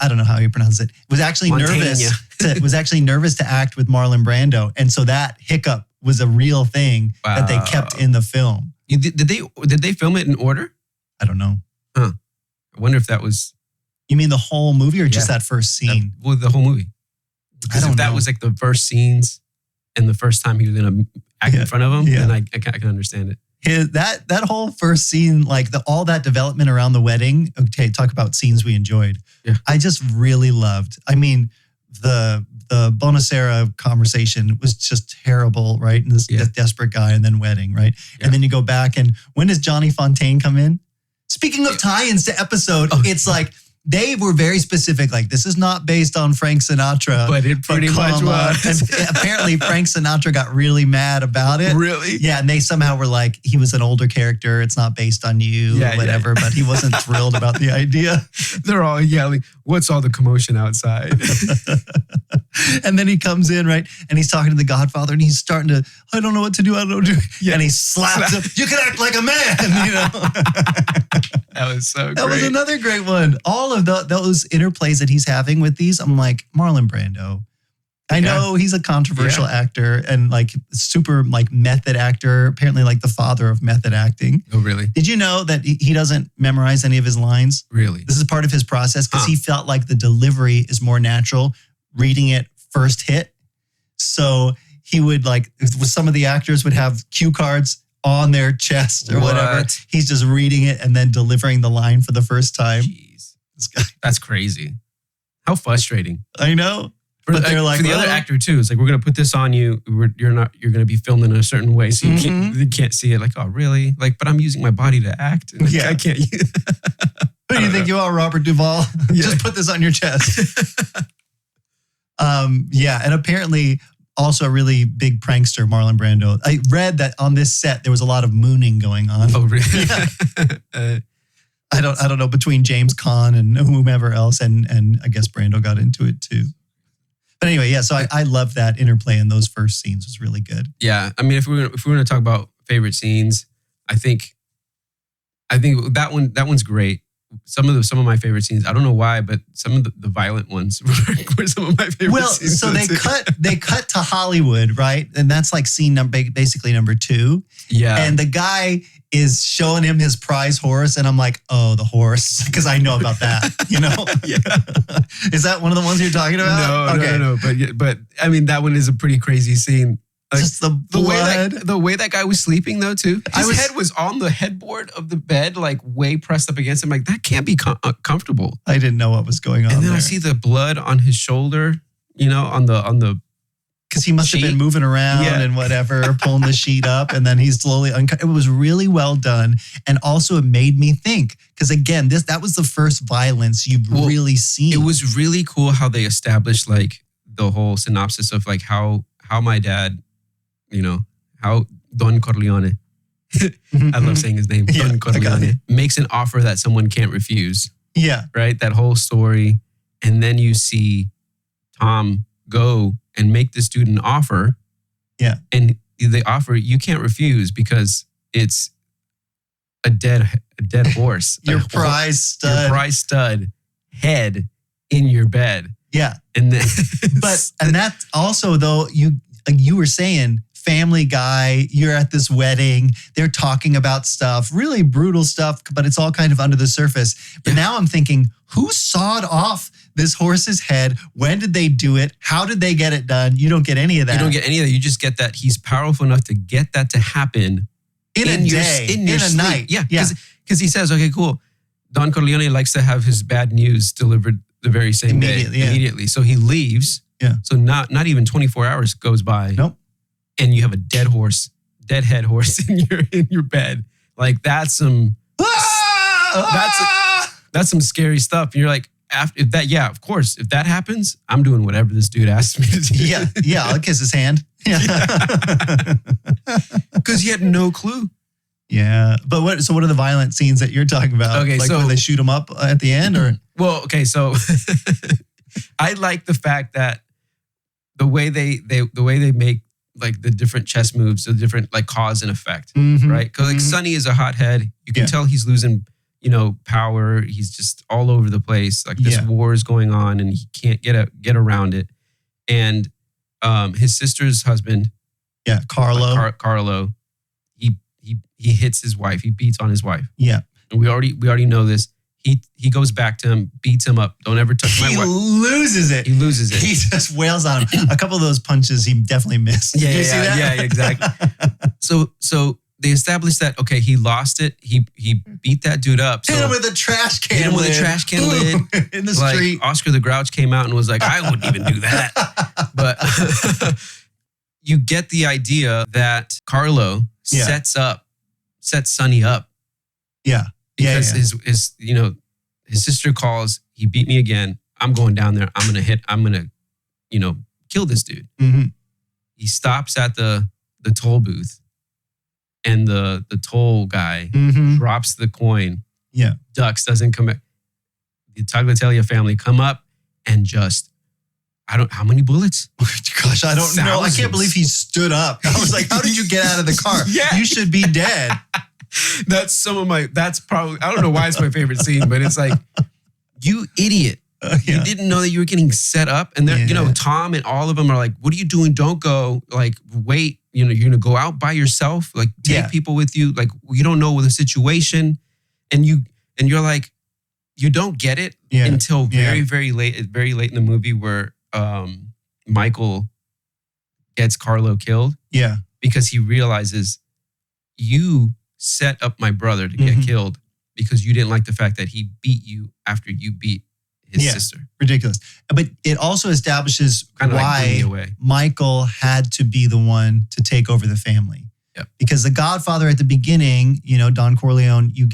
I don't know how you pronounce it. Was actually nervous to act with Marlon Brando. And so that hiccup was a real thing that they kept in the film. Did they film it in order? I don't know. I wonder if that was... You mean the whole movie or just that first scene? The whole movie. Because if that was like the first scenes and the first time he was going to act in front of him, then I can understand it. That whole first scene, like all that development around the wedding. Okay, talk about scenes we enjoyed. Yeah. I just really loved. I mean, the Bonacera conversation was just terrible, right? And this desperate guy, and then wedding, right? Yeah. And then you go back, and when does Johnny Fontaine come in? Speaking of tie-ins to episode, it's like they were very specific. Like, this is not based on Frank Sinatra. But it pretty much was. And apparently Frank Sinatra got really mad about it. Really? Yeah, and they somehow were like, he was an older character. It's not based on you or whatever. But he wasn't thrilled about the idea. They're all yelling, what's all the commotion outside? And then he comes in, right? And he's talking to the Godfather, and he's starting to, I don't know what to do. I don't know what to do. Yeah. And he slaps him. You can act like a man, you know? That was so great. That was another great one. All of those interplays that he's having with these, I'm like, Marlon Brando. I know he's a controversial actor and like super like method actor, apparently like the father of method acting. Oh, really? Did you know that he doesn't memorize any of his lines? Really? This is part of his process because he felt like the delivery is more natural reading it first hit. So he would like, some of the actors would have cue cards on their chest or whatever. He's just reading it and then delivering the line for the first time. Jeez. This guy. That's crazy. How frustrating. I know. But they're like, for the other actor too, it's like, we're going to put this on you. You're going to be filmed in a certain way. So you can't see it. Like, oh, really? Like, but I'm using my body to act. And I can't. Who do you think you are, Robert Duvall? Just put this on your chest. And apparently also a really big prankster, Marlon Brando. I read that on this set, there was a lot of mooning going on. Oh, really? Yeah. I don't know, between James Caan and whomever else. And I guess Brando got into it too. But anyway, so I love that interplay in those first scenes. Was really good. Yeah. I mean, if we're going to talk about favorite scenes, I think that one's great. Some of my favorite scenes, I don't know why, but some of the violent ones were some of my favorite scenes. Well, so they cut to Hollywood, right? And that's like scene basically number 2. Yeah. And the guy is showing him his prize horse, and I'm like, oh, the horse, because I know about that, you know? Is that one of the ones you're talking about? No. But I mean, that one is a pretty crazy scene. Like, just the blood. The way that guy was sleeping though too. His head was on the headboard of the bed, like way pressed up against him. Like, that can't be comfortable. I didn't know what was going on. And then there. I see the blood on his shoulder, you know, on the because he must have been moving around and whatever, pulling the sheet up, and then he's slowly it was really well done, and also it made me think, because again, that was the first violence you've really seen. It was really cool how they established like the whole synopsis of like how my dad, you know, how Don Corleone, I love saying his name, Don Corleone, makes an offer that someone can't refuse. Yeah. Right? That whole story. And then you see Tom go and make this dude an offer. Yeah. And the offer you can't refuse because it's a dead horse. Your prize stud head in your bed. Yeah. And then and that also though, you were saying, Family Guy, you're at this wedding, they're talking about stuff, really brutal stuff, but it's all kind of under the surface. But now I'm thinking, who sawed off this horse's head? When did they do it? How did they get it done? You don't get any of that. You don't get any of that. You just get that he's powerful enough to get that to happen in a day, in a sleep. night. Yeah. Because he says, okay, cool. Don Corleone likes to have his bad news delivered the very same day. Immediately. So he leaves. Yeah. So not even 24 hours goes by. Nope. And you have a dead head horse in your bed. Like, that's some that's some scary stuff. And you're like, of course, if that happens, I'm doing whatever this dude asks me to do. Yeah, I'll kiss his hand. Because he had no clue. Yeah, but what are the violent scenes that you're talking about? Okay, like so when they shoot him up at the end, or so I like the fact that the way they make like the different chess moves, the different like cause and effect, right? Because like Sonny is a hothead. You can tell he's losing, you know, power. He's just all over the place. Like this war is going on, and he can't get around it. And his sister's husband, Carlo, he hits his wife. He beats on his wife. Yeah, and we already know this. He goes back to him, beats him up. Don't ever touch my wife. He loses it. He loses it. He just wails on him. A couple of those punches he definitely missed. Did you see that? Yeah, exactly. So they established that, okay, he lost it. He beat that dude up. So hit him with a trash can. Hit him with a trash can lid. In the Like, street. Oscar the Grouch came out and was like, I wouldn't even do that. But you get the idea that Carlo sets Sonny up. Yeah. Because his sister calls, he beat me again. I'm going down there. I'm gonna kill this dude. Mm-hmm. He stops at the toll booth, and the toll guy drops the coin. Yeah. Ducks, doesn't come back. The Tagliatelle family come up and just, how many bullets? Gosh, I don't know. I can't believe he stood up. I was like, how did you get out of the car? Yeah. You should be dead. That's probably, I don't know why it's my favorite scene, but it's like, you idiot. You didn't know that you were getting set up. And Tom and all of them are like, what are you doing? Don't go. Like, wait, you're going to go out by yourself. Like, take people with you. Like, you don't know the situation. And you're like, you don't get it until very, very late in the movie where Michael gets Carlo killed. Yeah. Because he realizes you set up my brother to get killed because you didn't like the fact that he beat you after you beat his sister. Ridiculous. But it also establishes why Michael had to be the one to take over the family. Yep. Because the Godfather at the beginning, Don Corleone, he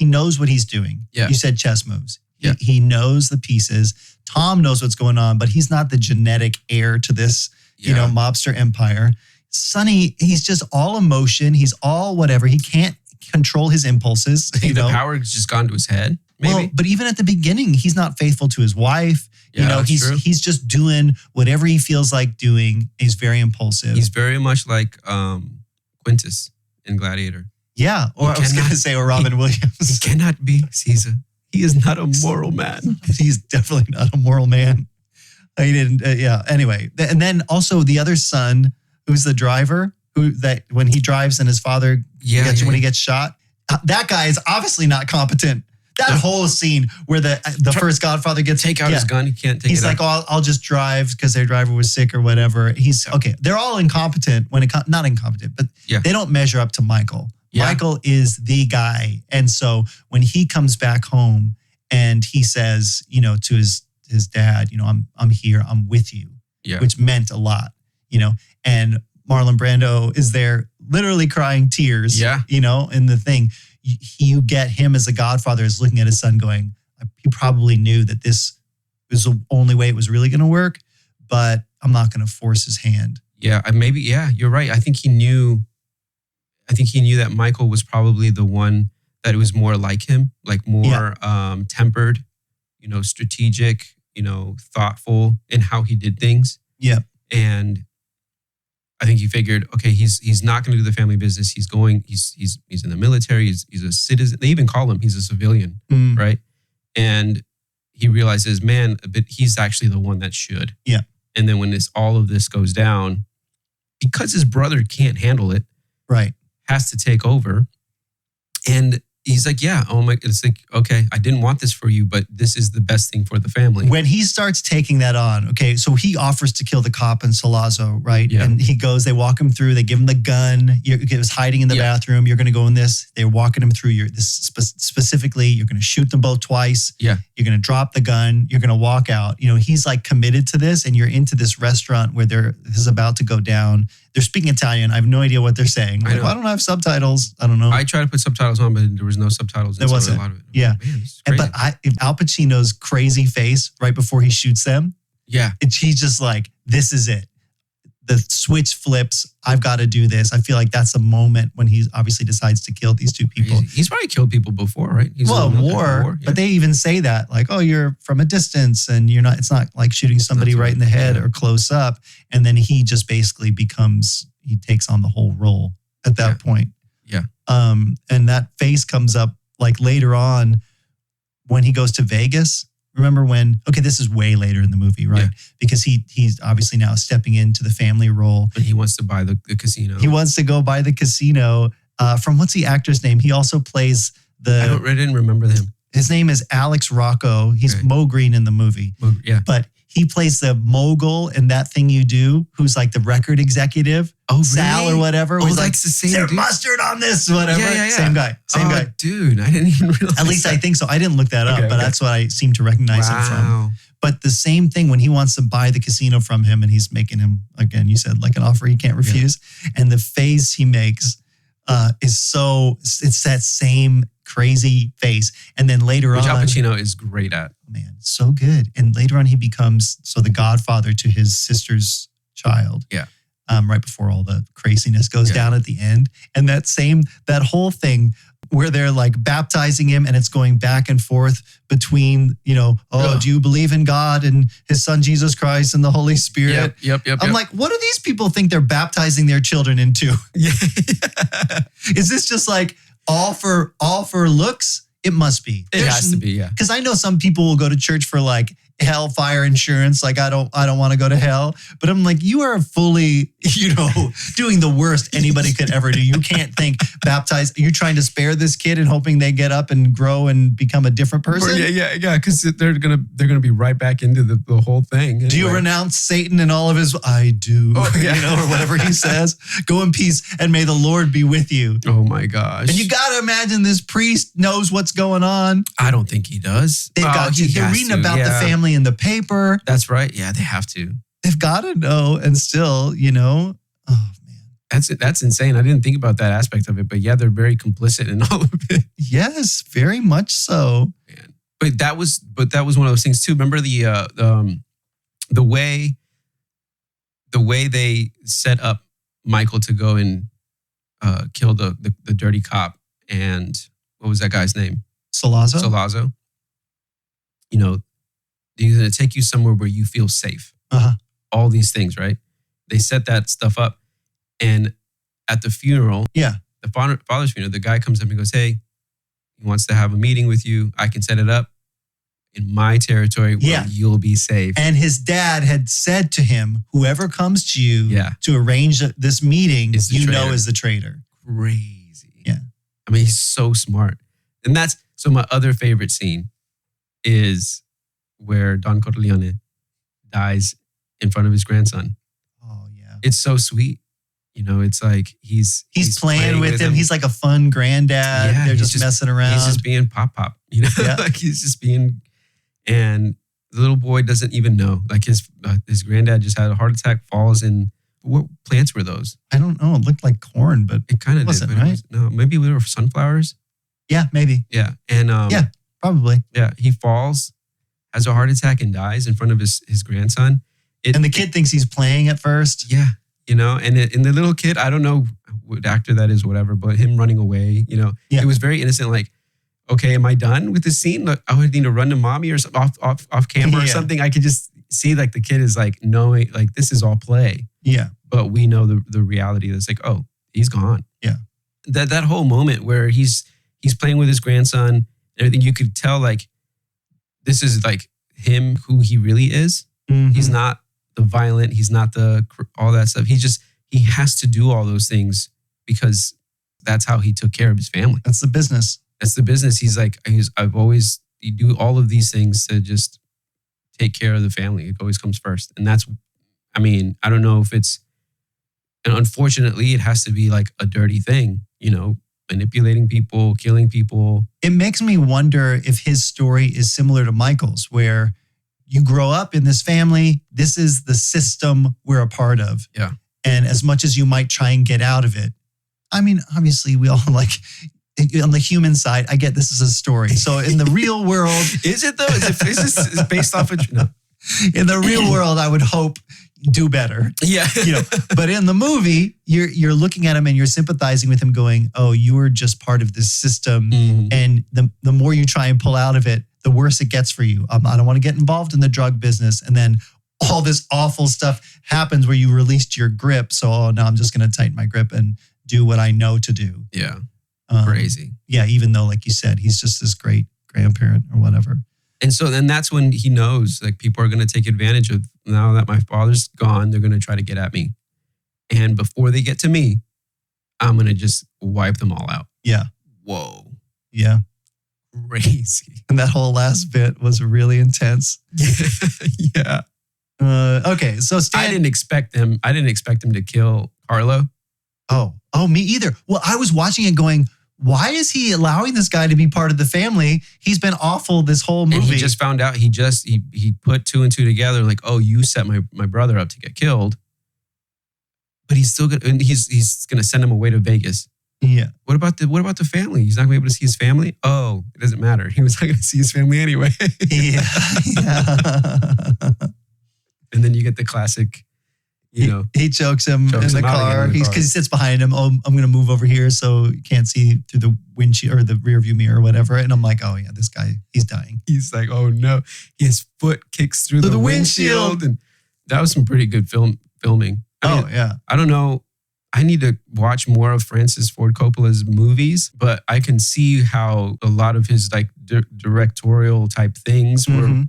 knows what he's doing. Yeah. You said chess moves. Yeah. He knows the pieces. Tom knows what's going on, but he's not the genetic heir to this, mobster empire. Sonny, he's just all emotion. He's all whatever. He can't control his impulses. The power has just gone to his head. Maybe. Well, but even at the beginning, he's not faithful to his wife. Yeah, he's just doing whatever he feels like doing. He's very impulsive. He's very much like Quintus in Gladiator. Yeah, or I was going to say, or Robin Williams. He cannot be Caesar. He is not a moral man. He's definitely not a moral man. He didn't. Anyway, and then also the other son, who's the driver, when he drives and his father when he gets shot, that guy is obviously not competent. That whole scene where the first Godfather gets take out his gun, he can't take it. He's like, "Oh, I'll just drive because their driver was sick or whatever." He's okay. They're all incompetent not incompetent, but they don't measure up to Michael. Yeah. Michael is the guy, and so when he comes back home and he says, to his dad, I'm here, I'm with you, which meant a lot, and Marlon Brando is there, literally crying tears, in the thing. You get him as a Godfather is looking at his son going, he probably knew that this was the only way it was really going to work, but I'm not going to force his hand. Yeah, you're right. I think he knew that Michael was probably the one that was more like him, like more tempered, strategic, thoughtful in how he did things. Yeah. And I think he figured, okay, he's not going to do the family business. He's in the military. He's a citizen. They even call him, he's a civilian, right? And he realizes, he's actually the one that should. Yeah. And then when all of this goes down, because his brother can't handle it, right, has to take over. And he's like, it's like, okay, I didn't want this for you, but this is the best thing for the family. When he starts taking that on, okay, so he offers to kill the cop in Sollozzo, right? Yeah. And he goes, they walk him through, they give him the gun. He was hiding in the bathroom. You're going to go in this. They're walking him through specifically, you're going to shoot them both twice. Yeah. You're going to drop the gun. You're going to walk out. He's like committed to this, and you're into this restaurant where this is about to go down. They're speaking Italian. I have no idea what they're saying. I don't have subtitles. I don't know. I tried to put subtitles on, but there was no subtitles. There wasn't. A lot of it. Yeah. But Al Pacino's crazy face right before he shoots them. Yeah. He's just like, this is it. The switch flips. I've got to do this. I feel like that's the moment when he obviously decides to kill these two people. He's probably killed people before, right? War. But they even say that, like, oh, you're from a distance and it's not like shooting somebody right in the head or close up. And then he just basically he takes on the whole role at that point. Yeah. And that face comes up like later on when he goes to Vegas. Remember this is way later in the movie, right? Yeah. Because he's obviously now stepping into the family role. And he wants to buy the casino. He wants to go buy the casino. From what's the actor's name? He also plays I didn't remember him. His name is Alex Rocco. He's Okay. Mo Green in the movie. Yeah. But he plays the mogul in That Thing You Do, who's like the record executive. Oh, Sal really? or whatever. Oh, He's that's like, the same "There's dude? mustard on this, whatever. Yeah. Same guy. Same guy. Dude, I didn't even realize. At least I think so. I didn't look that up, Okay, but okay. that's what I seem to recognize him from. But the same thing when he wants to buy the casino from him and he's making him, again, you said like an offer he can't refuse. Yeah. And the face he makes is so, it's that same crazy face. And then later Which on. Al Pacino is great at. Man, so good. And later on he becomes the godfather to his sister's child. Yeah. Right before all the craziness goes down at the end. And that whole thing where they're like baptizing him and it's going back and forth between, do you believe in God and his son, Jesus Christ, and the Holy Spirit? Yep. I'm like, what do these people think they're baptizing their children into? Yeah. Is this just like all for looks? It must be. It has to be, yeah. Because I know some people will go to church for like hellfire insurance. Like I don't want to go to hell. But I'm like, you are fully, doing the worst anybody could ever do. You can't think baptize. You're trying to spare this kid and hoping they get up and grow and become a different person. Yeah. Because they're gonna be right back into the whole thing. Anyway. Do you renounce Satan and all of his? I do. Oh, yeah. Or whatever he says. Go in peace and may the Lord be with you. Oh my gosh. And you got to imagine this priest knows what's going on. I don't think he does. They're reading about the family in the paper. That's right. Yeah, they have to. They've got to know, and still, oh man, that's insane. I didn't think about that aspect of it, but yeah, they're very complicit in all of it. Yes, very much so. Man. But that was one of those things too. Remember the way they set up Michael to go and kill the dirty cop, and what was that guy's name? Salazzo. He's going to take you somewhere where you feel safe. Uh-huh. All these things, right? They set that stuff up. And at the funeral, the father's funeral, the guy comes up and goes, hey, he wants to have a meeting with you. I can set it up in my territory where you'll be safe. And his dad had said to him, whoever comes to you to arrange this meeting, is the traitor. Crazy. Yeah. I mean, he's so smart. And so my other favorite scene is where Don Corleone dies in front of his grandson. Oh, yeah. It's so sweet. It's like he's playing with him. He's like a fun granddad. Yeah, they're just messing around. He's just being pop. Like he's just being, and the little boy doesn't even know. Like his granddad just had a heart attack, falls in. What plants were those? I don't know. It looked like corn, but it kind of wasn't, did. Right? No, maybe they were sunflowers. Yeah, maybe. Yeah, and probably. Yeah, he falls, has a heart attack, and dies in front of his grandson. And the kid thinks he's playing at first. Yeah, and the little kid, I don't know what actor that is, whatever, but him running away, it was very innocent. Like, okay, am I done with this scene? Like, I would need to run to mommy or off camera or something. I could just see like the kid is like knowing like this is all play. Yeah, but we know the reality that's like, oh, he's gone. Yeah, that whole moment where he's playing with his grandson and everything, you could tell like this is like him, who he really is. Mm-hmm. He's not the violent. He's not all that stuff. He has to do all those things because that's how he took care of his family. That's the business. He's like, you do all of these things to just take care of the family. It always comes first. And I don't know if it's, and unfortunately it has to be like a dirty thing, manipulating people, killing people. It makes me wonder if his story is similar to Michael's, where you grow up in this family. This is the system we're a part of. Yeah. And as much as you might try and get out of it, I mean, obviously we all like, on the human side, I get this is a story. So in the real world. Is it though? Is this based off of, no. In the real world, I would hope do better. Yeah. But in the movie, you're looking at him and you're sympathizing with him going, oh, you are just part of this system. Mm-hmm. And the more you try and pull out of it, the worse it gets for you. I don't want to get involved in the drug business. And then all this awful stuff happens where you released your grip. So now I'm just going to tighten my grip and do what I know to do. Yeah. Crazy. Yeah. Even though, like you said, he's just this great grandparent or whatever. And so then that's when he knows like people are going to take advantage of, now that my father's gone, they're going to try to get at me. And before they get to me, I'm going to just wipe them all out. Yeah. Whoa. Yeah. Crazy. And that whole last bit was really intense. Yeah. Okay, so Stan... I didn't expect him to kill Carlo. Oh, me either. Well, I was watching it going, why is he allowing this guy to be part of the family? He's been awful this whole movie. And he just found out, he put two and two together, like, oh, you set my brother up to get killed. But he's still gonna, and he's gonna send him away to Vegas. Yeah. What about the family? He's not gonna be able to see his family? Oh, it doesn't matter. He was not gonna see his family anyway. Yeah. And then you get the classic, he chokes him in the car. Because he sits behind him. Oh, I'm going to move over here so you can't see through the windshield or the rear view mirror or whatever. And I'm like, oh yeah, this guy, he's dying. He's like, oh no. His foot kicks through the windshield. And that was some pretty good filming. I mean, yeah. I don't know. I need to watch more of Francis Ford Coppola's movies, but I can see how a lot of his like directorial type things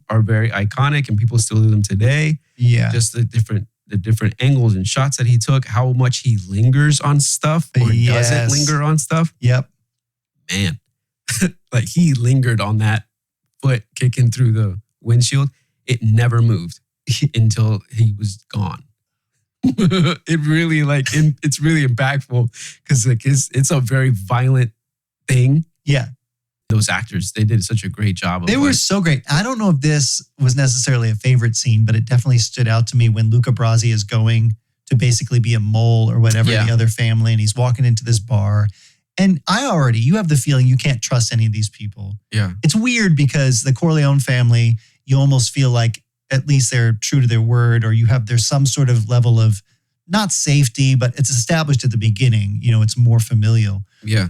are very iconic and people still do them today. Yeah. Just the different angles and shots that he took, how much he lingers on stuff or doesn't linger on stuff. Yep. Man, like he lingered on that foot kicking through the windshield. It never moved until he was gone. It really it's really impactful because like it's a very violent thing. Yeah. Those actors, they did such a great job. They were so great. I don't know if this was necessarily a favorite scene, but it definitely stood out to me when Luca Brasi is going to basically be a mole or whatever in the other family. And he's walking into this bar. And you have the feeling you can't trust any of these people. Yeah. It's weird because the Corleone family, you almost feel like at least they're true to their word, or there's some sort of level of not safety, but it's established at the beginning. It's more familial. Yeah.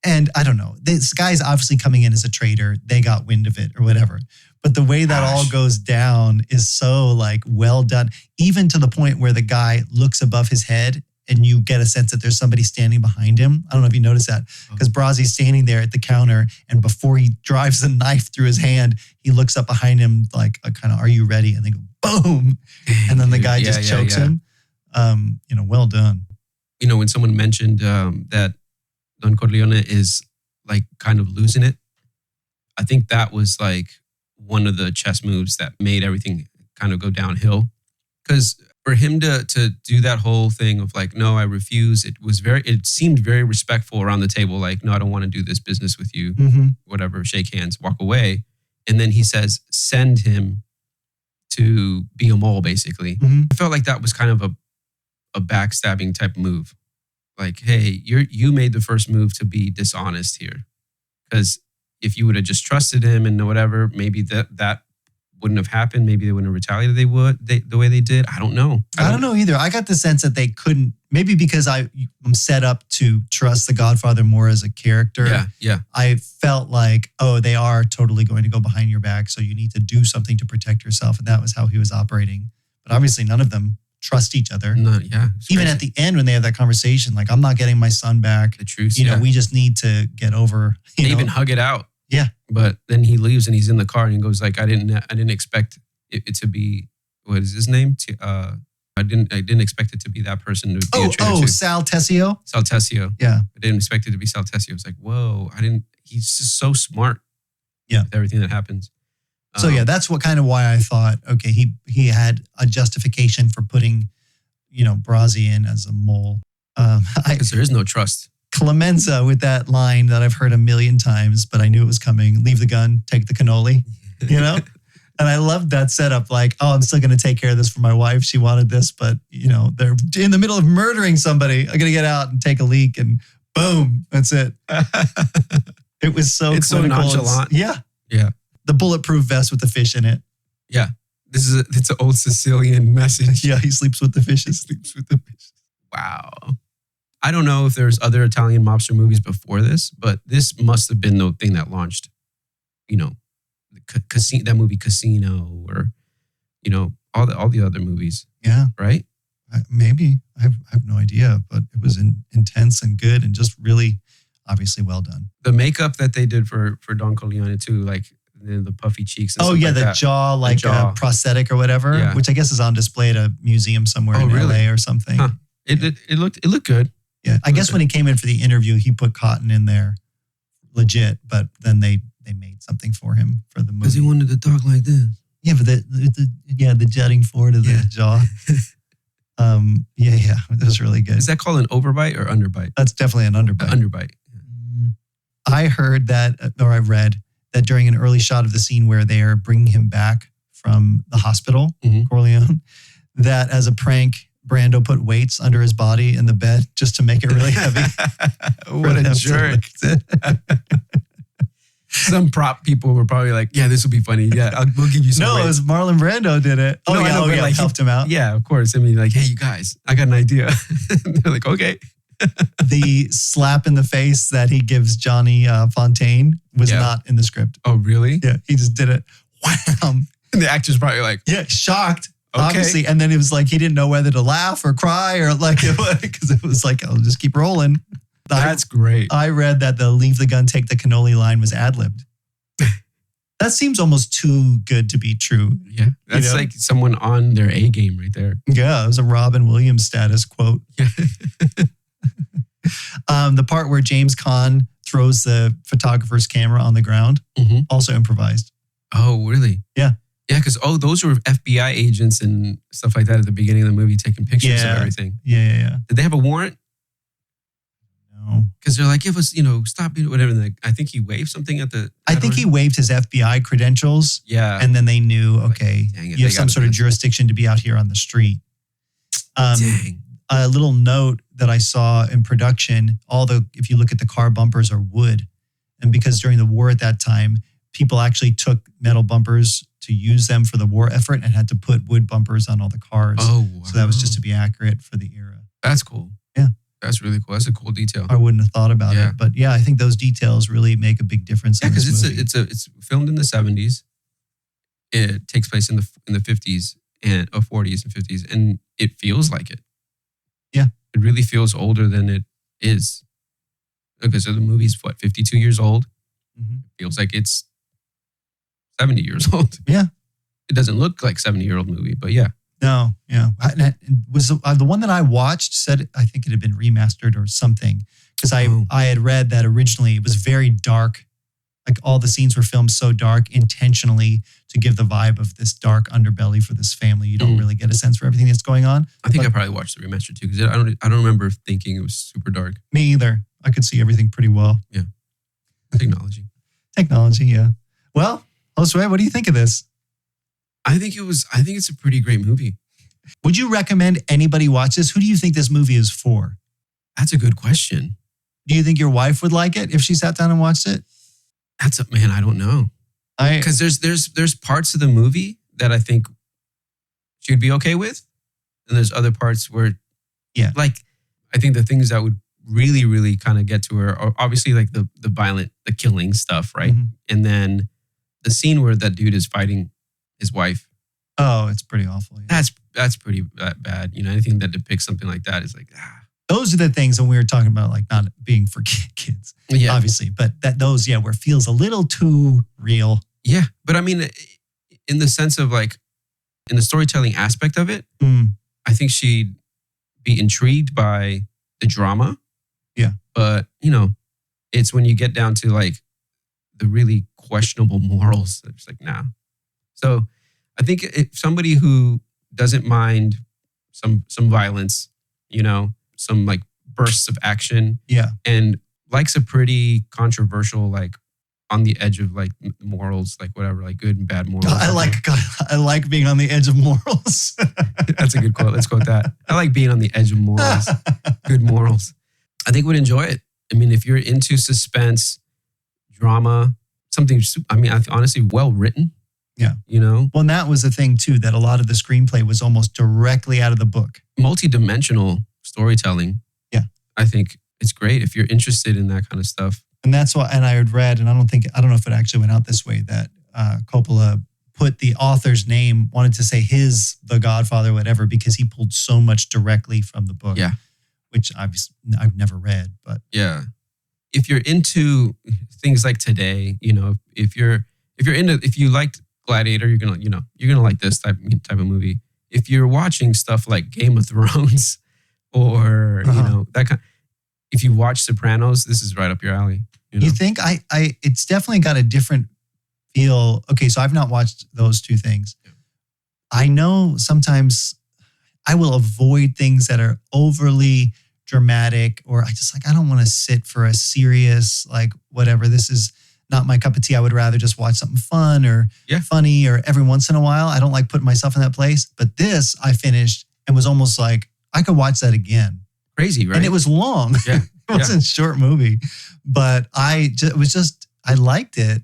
And I don't know, this guy's obviously coming in as a traitor. They got wind of it or whatever. But the way that all goes down is so like well done, even to the point where the guy looks above his head and you get a sense that there's somebody standing behind him. I don't know if you noticed that, because Brasi's standing there at the counter, and before he drives the knife through his hand, he looks up behind him like a kind of, are you ready? And they go, boom. And then the guy just chokes him. Well done. When someone mentioned that Don Corleone is like kind of losing it, I think that was like one of the chess moves that made everything kind of go downhill. Because for him to do that whole thing of like, no, I refuse, it seemed very respectful around the table. Like, no, I don't want to do this business with you. Whatever, shake hands, walk away. And then he says, send him to be a mole, basically. I felt like that was kind of a backstabbing type move. Like, hey, you made the first move to be dishonest here. Because if you would have just trusted him and whatever, maybe that wouldn't have happened. Maybe they wouldn't have retaliated the way they did. I don't know. I don't know either. I got the sense that they couldn't, maybe because I'm set up to trust the Godfather more as a character. Yeah. I felt like, oh, they are totally going to go behind your back, so you need to do something to protect yourself. And that was how he was operating. But obviously none of them trust each other. No, yeah. Even at the end when they have that conversation, like, I'm not getting my son back. The truth. We just need to get over. They even hug it out. Yeah. But then he leaves and he's in the car and he goes like, I didn't expect it to be, what is his name? I didn't expect it to be that person to be a traitor too. Sal Tessio? Sal Tessio. Yeah. I didn't expect it to be Sal Tessio. I was like, whoa, he's just so smart. Yeah. With everything that happens. So that's why I thought, okay, he had a justification for putting, Brasi in as a mole. Because there is no trust. Clemenza with that line that I've heard a million times, but I knew it was coming. Leave the gun, take the cannoli, And I loved that setup. Like, oh, I'm still going to take care of this for my wife. She wanted this, but they're in the middle of murdering somebody. I'm going to get out and take a leak, and boom, that's it. It was so it's so nonchalant. Yeah. The bulletproof vest with the fish in it. Yeah. It's an old Sicilian message. Yeah, he sleeps with the fishes. Wow. I don't know if there's other Italian mobster movies before this, but this must have been the thing that launched, that movie Casino, or, all the other movies. Yeah. Right? Maybe. I have no idea, but it was intense and good and just really obviously well done. The makeup that they did for Don Corleone too, like the puffy cheeks. And the jaw, like a prosthetic or whatever, which I guess is on display at a museum somewhere in LA or something. Huh. It looked good. Yeah, I guess when he came in for the interview, he put cotton in there, legit, but then they made something for him for the movie. Because he wanted to talk like this. Yeah, but the jutting forward of the jaw. It was really good. Is that called an overbite or underbite? That's definitely an underbite. Underbite. I heard that, or I read that during an early shot of the scene where they are bringing him back from the hospital, Corleone, that as a prank, Brando put weights under his body in the bed just to make it really heavy. What a jerk. Some prop people were probably like, yeah, this will be funny. Yeah, we'll give you some No, weights. it was Marlon Brando did it. No, I know, but like, helped him out. Yeah, of course. I mean, like, hey, you guys, I got an idea. They're like, okay. The slap in the face that he gives Johnny Fontaine was not in the script. Oh, really? Yeah, he just did it. Wham! And the actor's probably like, Yeah, shocked, Okay. obviously. And then it was like he didn't know whether to laugh or cry or like, because it was like, I'll just keep rolling. that's great. I read that the leave the gun, take the cannoli line was ad-libbed. That seems almost too good to be true. Yeah, that's like someone on their A game right there. Yeah, it was a Robin Williams status quote. Yeah. The part where James Caan throws the photographer's camera on the ground, also improvised. Oh, really? Yeah. Yeah, because, those were FBI agents and stuff like that at the beginning of the movie taking pictures of everything. Yeah. Did they have a warrant? No. Because they're like, give us, stop, whatever. And I think he waved something at the... I think he waived his FBI credentials. Yeah. And then they knew, okay, Dang it, you have some sort of jurisdiction to be out here on the street. Dang. A little note that I saw in production, if you look at the car bumpers are wood. And because during the war at that time, people actually took metal bumpers to use them for the war effort and had to put wood bumpers on all the cars. Oh, wow. So that was just to be accurate for the era. That's cool. Yeah. That's really cool. That's a cool detail. I wouldn't have thought about it. But yeah, I think those details really make a big difference. Yeah, because movie. it's filmed in the 70s. It takes place in the 50s and 40s and 50s, and it feels like it. Yeah. It really feels older than it is. Okay, so the movie's 52 years old. It feels like it's 70 years old. Yeah. It doesn't look like 70-year-old movie, but yeah. No, yeah. Was the one that I watched said, I think it had been remastered or something. Because I had read that originally it was very dark. Like all the scenes were filmed so dark intentionally to give the vibe of this dark underbelly for this family. You don't really get a sense for everything that's going on. I think I probably watched the remaster too, because I don't remember thinking it was super dark. Me either. I could see everything pretty well. Yeah. Technology. Technology, yeah. Well, Josue, what do you think of this? I think it's a pretty great movie. Would you recommend anybody watch this? Who do you think this movie is for? That's a good question. Do you think your wife would like it if she sat down and watched it? I don't know. Because there's parts of the movie that I think she'd be okay with. And there's other parts where, like, I think the things that would really, really kind of get to her are obviously like the violent, the killing stuff, right? And then the scene where that dude is fighting his wife. Oh, it's pretty awful. Yeah. That's pretty bad. Anything that depicts something like that is like, Those are the things when we were talking about like not being for kids, obviously, but those, where it feels a little too real. Yeah. But I mean, in the sense of like, in the storytelling aspect of it, I think she'd be intrigued by the drama. Yeah. But, it's when you get down to like the really questionable morals, it's like, nah. So I think if somebody who doesn't mind some violence, some like bursts of action, and likes a pretty controversial, like on the edge of like morals, like whatever, like good and bad morals. I like being on the edge of morals. That's a good quote. Let's quote that. I like being on the edge of morals, good morals. I think would enjoy it. I mean, if you're into suspense, drama, something, honestly, well written. Yeah. Well, and that was the thing too, that a lot of the screenplay was almost directly out of the book. Multi-dimensional storytelling. Yeah. I think it's great if you're interested in that kind of stuff. And that's why, and I had read, and I don't know if it actually went out this way, that Coppola put the author's name, wanted to say The Godfather, whatever, because he pulled so much directly from the book. Yeah. Which I've never read, but. Yeah. If you're into things like today, if you liked Gladiator, you're gonna like this type of movie. If you're watching stuff like Game of Thrones or that kind, if you watch Sopranos, this is right up your alley. You think it's definitely got a different feel. Okay, so I've not watched those two things. Yeah. I know sometimes I will avoid things that are overly dramatic, or I don't want to sit for a serious, like, whatever. This is not my cup of tea. I would rather just watch something fun or funny, or every once in a while. I don't like putting myself in that place. But this I finished and was almost like, I could watch that again. Crazy, right? And it was long. Yeah. It wasn't a short movie, but I liked it.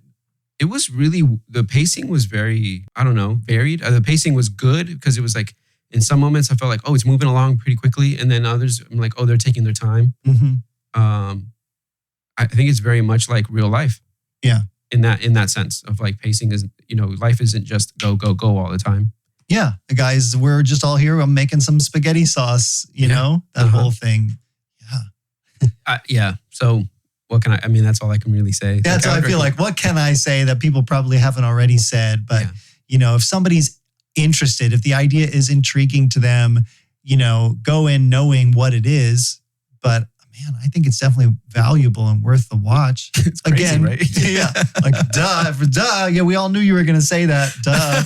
It was really, the pacing was very, I don't know, varied. The pacing was good because it was like, in some moments I felt like, oh, it's moving along pretty quickly. And then others, I'm like, oh, they're taking their time. Mm-hmm. I think it's very much like real life. Yeah. In that sense of like pacing is, life isn't just go, go, go all the time. Yeah. Guys, we're just all here. I'm making some spaghetti sauce, that whole thing. Yeah. So what can that's all I can really say. That's how I feel like. What can I say that people probably haven't already said? But, if somebody's interested, if the idea is intriguing to them, go in knowing what it is. But man, I think it's definitely valuable and worth the watch. It's crazy, again, right? Yeah. Like, duh. Yeah, we all knew you were going to say that. Duh.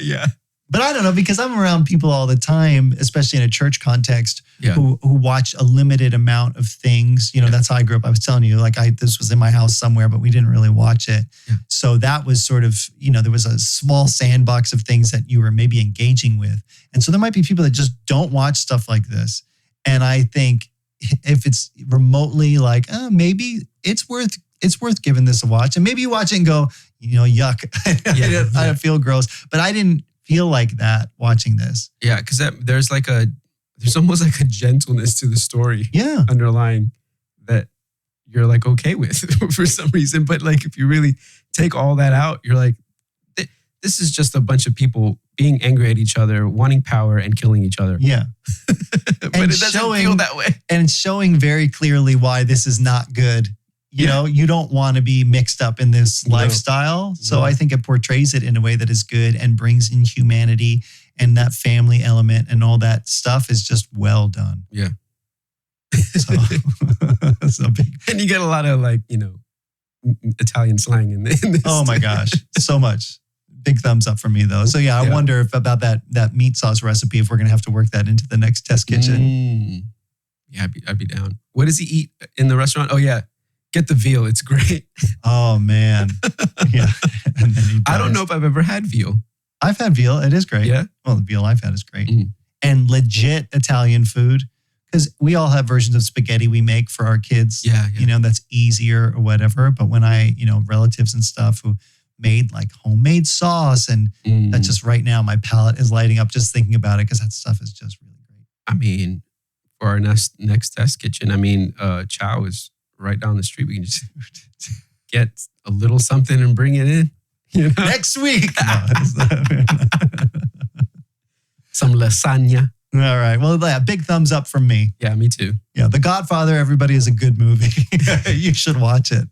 Yeah. But I don't know, because I'm around people all the time, especially in a church context, who watch a limited amount of things. That's how I grew up. I was telling you, like, this was in my house somewhere, but we didn't really watch it. Yeah. So that was sort of, there was a small sandbox of things that you were maybe engaging with. And so there might be people that just don't watch stuff like this. And I think if it's remotely like, maybe it's worth giving this a watch. And maybe you watch it and go, yuck. I feel gross. But I didn't feel like that watching this. Yeah, because there's almost like a gentleness to the story. Yeah. Underlying that you're like okay with for some reason. But like if you really take all that out, you're like, this is just a bunch of people being angry at each other, wanting power and killing each other. Yeah. But it doesn't feel that way. And showing very clearly why this is not good. You know, you don't want to be mixed up in this lifestyle. So I think it portrays it in a way that is good and brings in humanity, and that family element and all that stuff is just well done. Yeah. So big. And you get a lot of Italian slang in this. Oh my gosh. So much. Big thumbs up for me though. So I wonder if about that meat sauce recipe, if we're going to have to work that into the next test kitchen. Yeah, I'd be down. What does he eat in the restaurant? Oh yeah. Get the veal. It's great. Oh, man. Yeah. And then I don't know if I've ever had veal. I've had veal. It is great. Yeah. Well, the veal I've had is great. And legit Italian food. Because we all have versions of spaghetti we make for our kids. Yeah. That's easier or whatever. But when relatives and stuff who made like homemade sauce, and that's just right now, my palate is lighting up just thinking about it, because that stuff is just really great. I mean, for our next test kitchen, Chow is right down the street. We can just get a little something and bring it in. Next week. Some lasagna. All right. Well, big thumbs up from me. Yeah, me too. Yeah, The Godfather, everybody, is a good movie. You should watch it.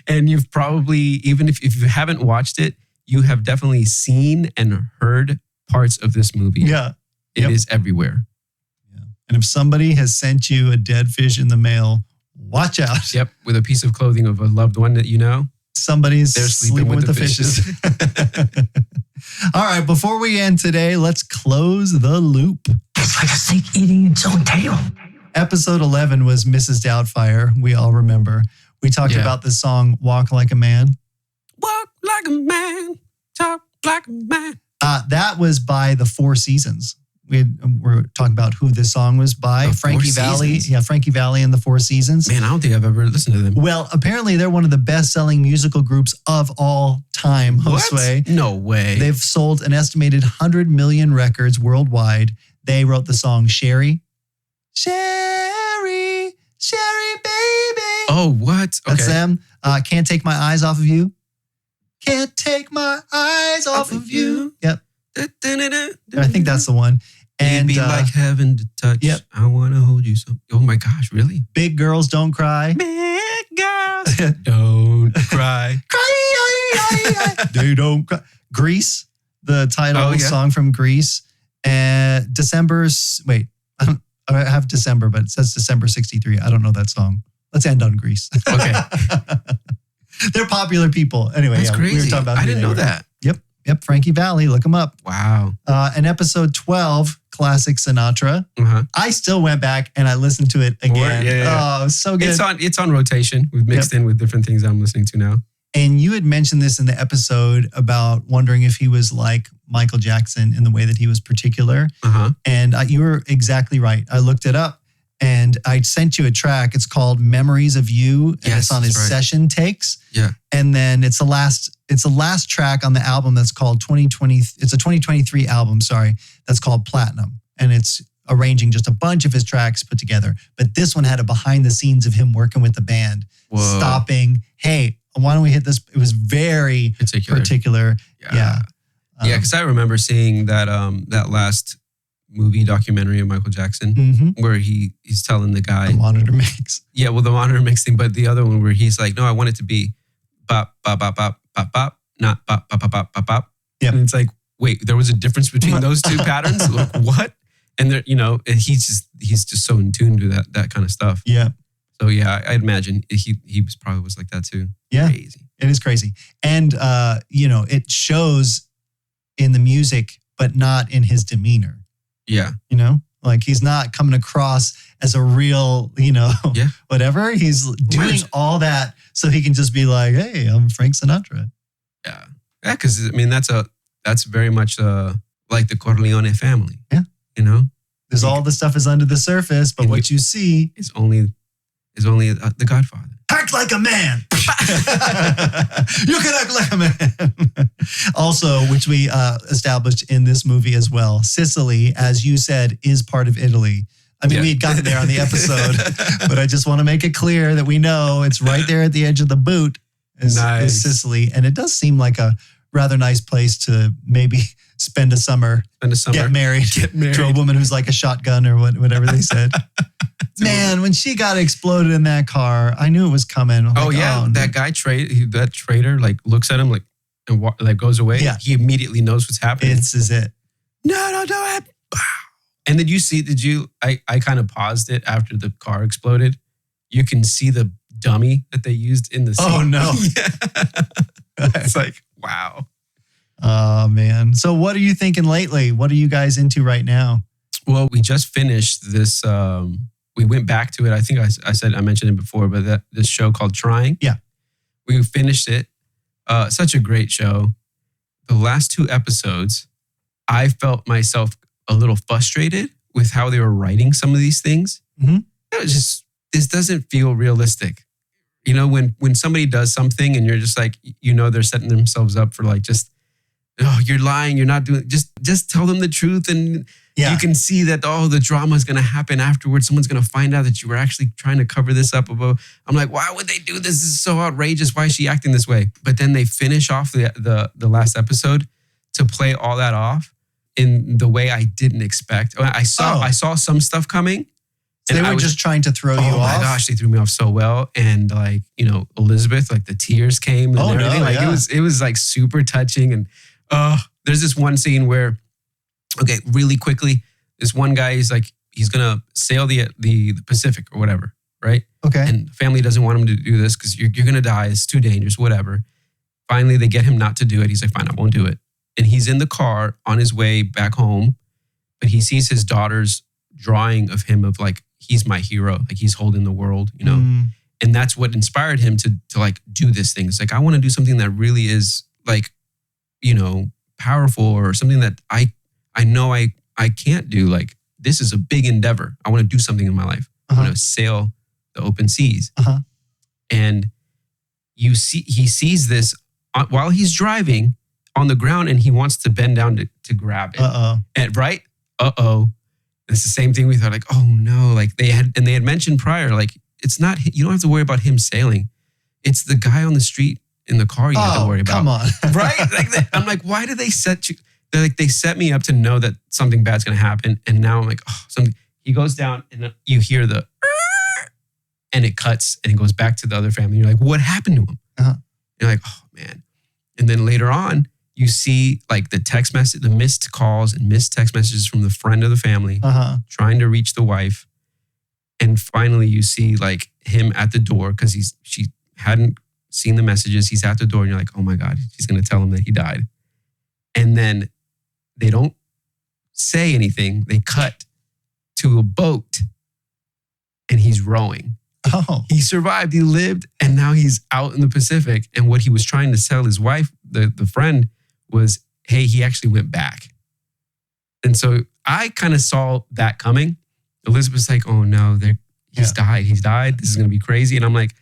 And you've probably, even if you haven't watched it, you have definitely seen and heard parts of this movie. Yeah. It is everywhere. Yeah. And if somebody has sent you a dead fish in the mail, watch out. Yep, with a piece of clothing of a loved one that you know. Somebody's sleeping with the fishes. All right, before we end today, let's close the loop. It's like a snake eating its own tail. Episode 11 was Mrs. Doubtfire. We all remember. We talked about the song Walk Like a Man. Walk like a man, talk like a man. That was by the Four Seasons. We're talking about who this song was by. Frankie Valli. Yeah, Frankie Valli and the Four Seasons. Man, I don't think I've ever listened to them. Well, apparently they're one of the best-selling musical groups of all time, Josue. No way. They've sold an estimated 100 million records worldwide. They wrote the song Sherry. Sherry, Sherry, baby. Oh, what? Okay. That's them. Can't Take My Eyes Off of You. Can't take my eyes off of you. Yep. I think that's the one. And be like heaven to touch. Yep. I want to hold you so. Oh my gosh, really? Big Girls Don't Cry. Big Girls Don't Cry. Cry. They don't cry. Grease, the title song from Grease. December's, wait, I have December, but it says December 63. I don't know that song. Let's end on Grease. Okay. They're popular people. Anyway, That's crazy. we were talking about I didn't know that. Yep. Frankie Valli. Look him up. Wow. And episode 12, classic Sinatra. Uh-huh. I still went back and I listened to it again. Yeah. Oh, it was so good. It's on rotation. We've mixed in with different things I'm listening to now. And you had mentioned this in the episode about wondering if he was like Michael Jackson in the way that he was particular. Uh-huh. And you were exactly right. I looked it up and I sent you a track. It's called Memories of You. And Yes, it's on his that's right. session takes. Yeah. And then it's the last track on the album that's called 2020. It's a 2023 album, that's called Platinum. And it's arranging just a bunch of his tracks put together. But this one had a behind the scenes of him working with the band, Whoa. stopping. Hey, why don't we hit this? It was very particular. Yeah. Yeah, because I remember seeing that that last movie documentary of Michael Jackson where he's telling the guy. The monitor mix. Yeah, well, the monitor mixing, but the other one where he's like, no, I want it to be bop, bop, bop, bop, bop, bop, not bop, bop, bop, bop, bop, bop. Yep. And it's like, wait, there was a difference between those two patterns? Like, what? And there, and he's just so in tune to that kind of stuff. Yeah. So yeah, I'd imagine he was like that too. Yeah. Crazy. It is crazy. And, it shows in the music, but not in his demeanor. Yeah. Like he's not coming across as a real, whatever. He's doing all that so he can just be like, hey, I'm Frank Sinatra. Yeah. Yeah, because I mean, that's very much like the Corleone family. Yeah. There's all the stuff is under the surface, but what you see is only the Godfather. Act like a man. You can act like a man. Also, which we established in this movie as well, Sicily, as you said, is part of Italy. I mean, we had gotten there on the episode, but I just want to make it clear that we know it's right there at the edge of the boot is Sicily. And it does seem like a rather nice place to maybe spend a summer, get married to a woman who's like a shotgun or whatever they said. Man, when she got exploded in that car, I knew it was coming. That guy that trader like looks at him and goes away. Yeah. He immediately knows what's happening. This is it. No, don't do it. And then I kind of paused it after the car exploded. You can see the dummy that they used in the scene. Oh no. It's like, wow. Oh man. So what are you thinking lately? What are you guys into right now? Well, we just finished this. We went back to it. I think I mentioned it before, but this show called Trying. Yeah. We finished it. Such a great show. The last 2 episodes, I felt myself a little frustrated with how they were writing some of these things. Mm-hmm. It was just, this doesn't feel realistic. When somebody does something and you're just like, they're setting themselves up for like just, oh, you're lying, you're not doing, just tell them the truth. And you can see that, the drama is going to happen afterwards. Someone's going to find out that you were actually trying to cover this up. I'm like, why would they do this? This is so outrageous. Why is she acting this way? But then they finish off the last episode to play all that off in the way I didn't expect. I saw some stuff coming. So they were just trying to throw you off? Oh my gosh, they threw me off so well. And like, Elizabeth, like the tears came and everything. It was like super touching. And there's this one scene where, okay, really quickly, this one guy is like, he's going to sail the Pacific or whatever, right? Okay. And family doesn't want him to do this because you're going to die. It's too dangerous, whatever. Finally, they get him not to do it. He's like, fine, I won't do it. And he's in the car on his way back home, but he sees his daughter's drawing of him of like, he's my hero. Like he's holding the world, And that's what inspired him to like do this thing. It's like, I want to do something that really is like, powerful or something that I know I can't do. Like this is a big endeavor. I want to do something in my life. I want to sail the open seas. And he sees this while he's driving on the ground and he wants to bend down to grab it. And right? It's the same thing we thought, like, oh no, like they had mentioned prior, like it's not, you don't have to worry about him sailing. It's the guy on the street in the car you have to worry about. Come on. Right? I'm like, why did they set you? They're like, they set me up to know that something bad's going to happen. And now I'm like, he goes down and you hear and it cuts and it goes back to the other family. You're like, what happened to him? You're like, oh man. And then later on, you see like the text message, the missed calls and missed text messages from the friend of the family trying to reach the wife. And finally you see like him at the door because she hadn't seen the messages. He's at the door and you're like, oh my God, she's going to tell him that he died. And then they don't say anything. They cut to a boat and he's rowing. Oh. He survived, he lived, and now he's out in the Pacific. And what he was trying to tell his wife, the friend, was, hey, he actually went back. And so I kind of saw that coming. Elizabeth's like, oh no, he's died. He's died. This is going to be crazy. And I'm like,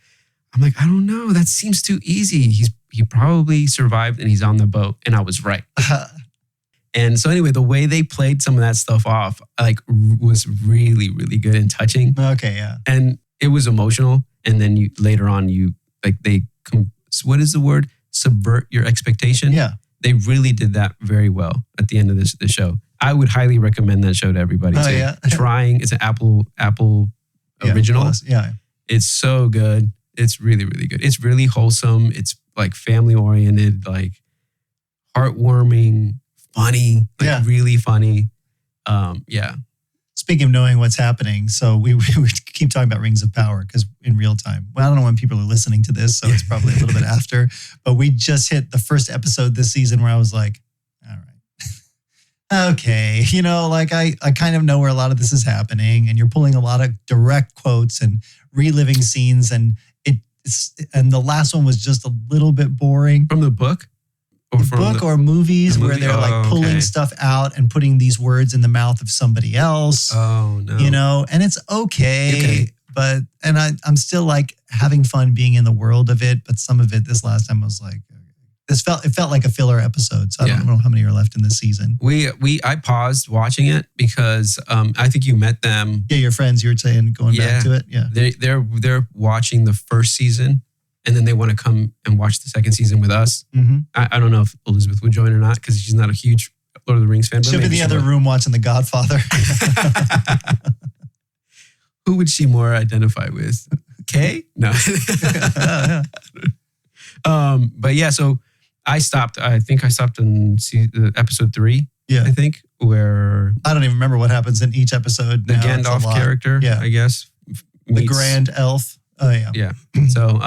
I don't know. That seems too easy. He probably survived and he's on the boat. And I was right. And so anyway, the way they played some of that stuff off, like, was really, really good and touching. Okay, yeah. And it was emotional. And then later on, what is the word? Subvert your expectation. Yeah. They really did that very well at the end of the show. I would highly recommend that show to everybody too. Yeah. Trying, it's an Apple original. Yeah. It's so good. It's really, really good. It's really wholesome. It's like family oriented, like heartwarming, funny, like really funny. Yeah. Speaking of knowing what's happening, so we keep talking about Rings of Power because in real time. Well, I don't know when people are listening to this, so it's probably a little bit after. But we just hit the first episode this season where I was like, all right, okay. You know, like I kind of know where a lot of this is happening, and you're pulling a lot of direct quotes and reliving scenes, and the last one was just a little bit boring. From the book? Or movies where they're like pulling stuff out and putting these words in the mouth of somebody else. Oh no. You know, and it's okay. But I'm still like having fun being in the world of it. But some of it this last time was like, it felt like a filler episode. So I don't know how many are left in this season. I paused watching it because I think you met them. Yeah, your friends. You were saying going back to it. Yeah, they're watching the first season. And then they want to come and watch the second season with us. Mm-hmm. I don't know if Elizabeth would join or not because she's not a huge Lord of the Rings fan. But she'll be in the other room watching The Godfather. Who would she more identify with? Kay? No. But yeah, so I stopped. I think I stopped in episode 3. Yeah, I think where I don't even remember what happens in each episode. The Gandalf character. Yeah, I guess the Grand Elf. Oh yeah. Yeah. So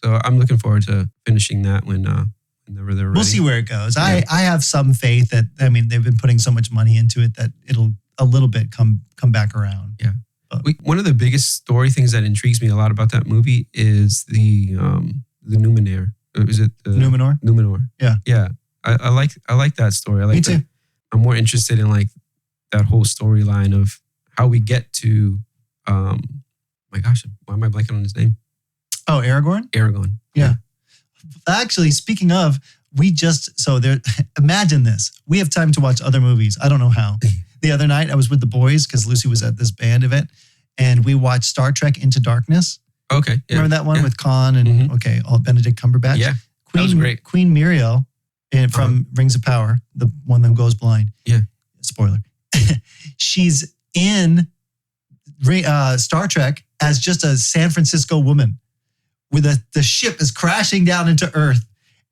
So I'm looking forward to finishing that whenever they're ready. We'll see where it goes. Yeah. I have some faith that they've been putting so much money into it that it'll a little bit come back around. Yeah. One of the biggest story things that intrigues me a lot about that movie is the Numenor. Is it Numenor? Numenor. Yeah. Yeah. I like that story. Me too. I'm more interested in like that whole storyline of how we get to my gosh, why am I blanking on his name? Oh, Aragorn? Aragorn. Yeah. Actually, speaking of, imagine this. We have time to watch other movies. I don't know how. The other night, I was with the boys because Lucy was at this band event, and we watched Star Trek Into Darkness. Okay. Yeah. Remember that one with Khan and, all Benedict Cumberbatch? Yeah. That was great. Queen Muriel from Rings of Power, the one that goes blind. Yeah. Spoiler. She's in Star Trek as just a San Francisco woman where the ship is crashing down into Earth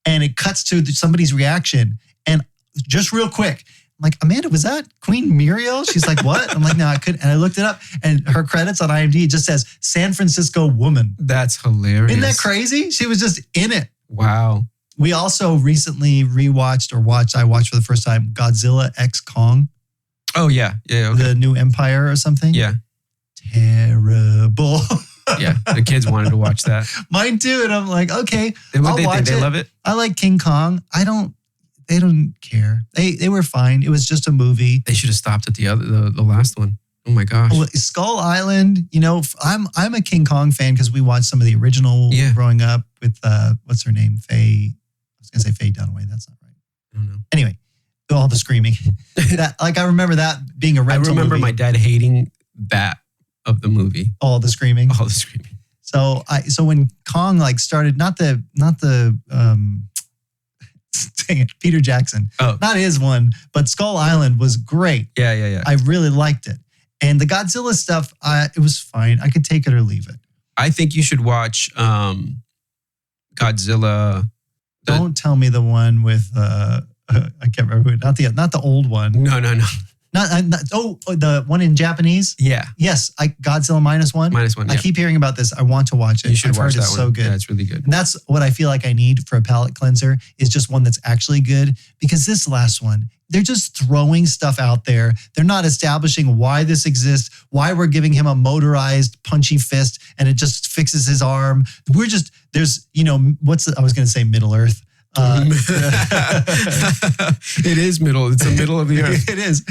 and it cuts to somebody's reaction. And just real quick, I'm like, Amanda, was that Queen Muriel? She's like, what? I'm like, no, I couldn't. And I looked it up and her credits on IMDb just says San Francisco woman. That's hilarious. Isn't that crazy? She was just in it. Wow. We also recently I watched for the first time Godzilla X Kong. Oh, yeah. Yeah. Okay. The New Empire or something. Yeah. Terrible. Yeah, the kids wanted to watch that. Mine too, and I'm like, okay, I'll watch it. They love it. I like King Kong. They don't care. They were fine. It was just a movie. They should have stopped at the last one. Oh my gosh. Well, Skull Island. You know, I'm a King Kong fan because we watched some of the original growing up with what's her name, Faye. I was gonna say Faye Dunaway. That's not right. I don't know. Anyway, all the screaming. I remember that being a rental. I remember movie. my dad hating that of the movie. All the screaming. All the screaming. So when Kong started, not the dang it, Peter Jackson. Oh. Not his one, but Skull Island was great. Yeah. I really liked it. And the Godzilla stuff, it was fine. I could take it or leave it. I think you should watch Godzilla, Don't tell me the one with I can't remember not the old one. No. The one in Japanese. Yeah. Yes, Godzilla -1. -1. I Yeah. keep hearing about this. I want to watch it. You should I've watch heard that it's one. so good. Yeah, it's really good. And that's what I feel like I need for a palate cleanser is just one that's actually good. Because this last one, they're just throwing stuff out there. They're not establishing why this exists, why we're giving him a motorized punchy fist and it just fixes his arm. I was going to say Middle Earth. It is middle. It's the middle of the earth. It is.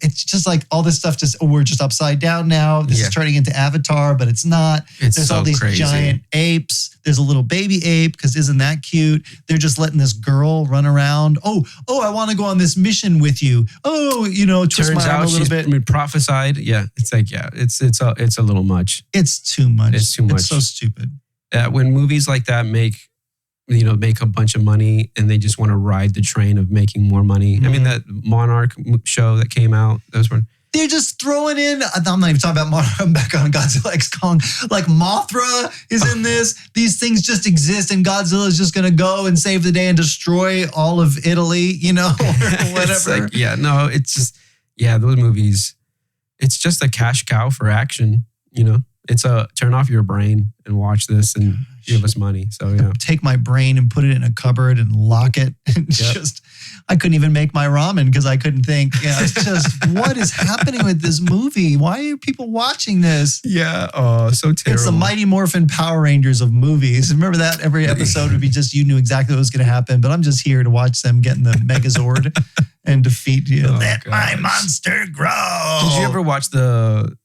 It's just like all this stuff. We're just upside down now. This is turning into Avatar, but it's not. There's so all these crazy. giant apes. There's a little baby ape because isn't that cute? They're just letting this girl run around. Oh, I want to go on this mission with you. Oh, twist Turns my arm out a little bit. prophesied. Yeah, it's like it's a little much. It's too much. It's too much. It's so stupid. When movies like that make a bunch of money and they just want to ride the train of making more money. I mean, that Monarch show that came out, those were... They're just throwing in, I'm not even talking about Monarch, I'm back on Godzilla X Kong. Like Mothra is in this. These things just exist and Godzilla is just going to go and save the day and destroy all of Italy, or whatever. It's just, those movies, it's just a cash cow for action, It's a turn off your brain and watch this and give us money. So take my brain and put it in a cupboard and lock it. I couldn't even make my ramen because I couldn't think. It's just what is happening with this movie? Why are people watching this? Yeah. Oh, so terrible. It's the Mighty Morphin Power Rangers of movies. Remember that every episode would be just you knew exactly what was going to happen. But I'm just here to watch them get in the Megazord and defeat you. Let my monster grow. Did you ever watch the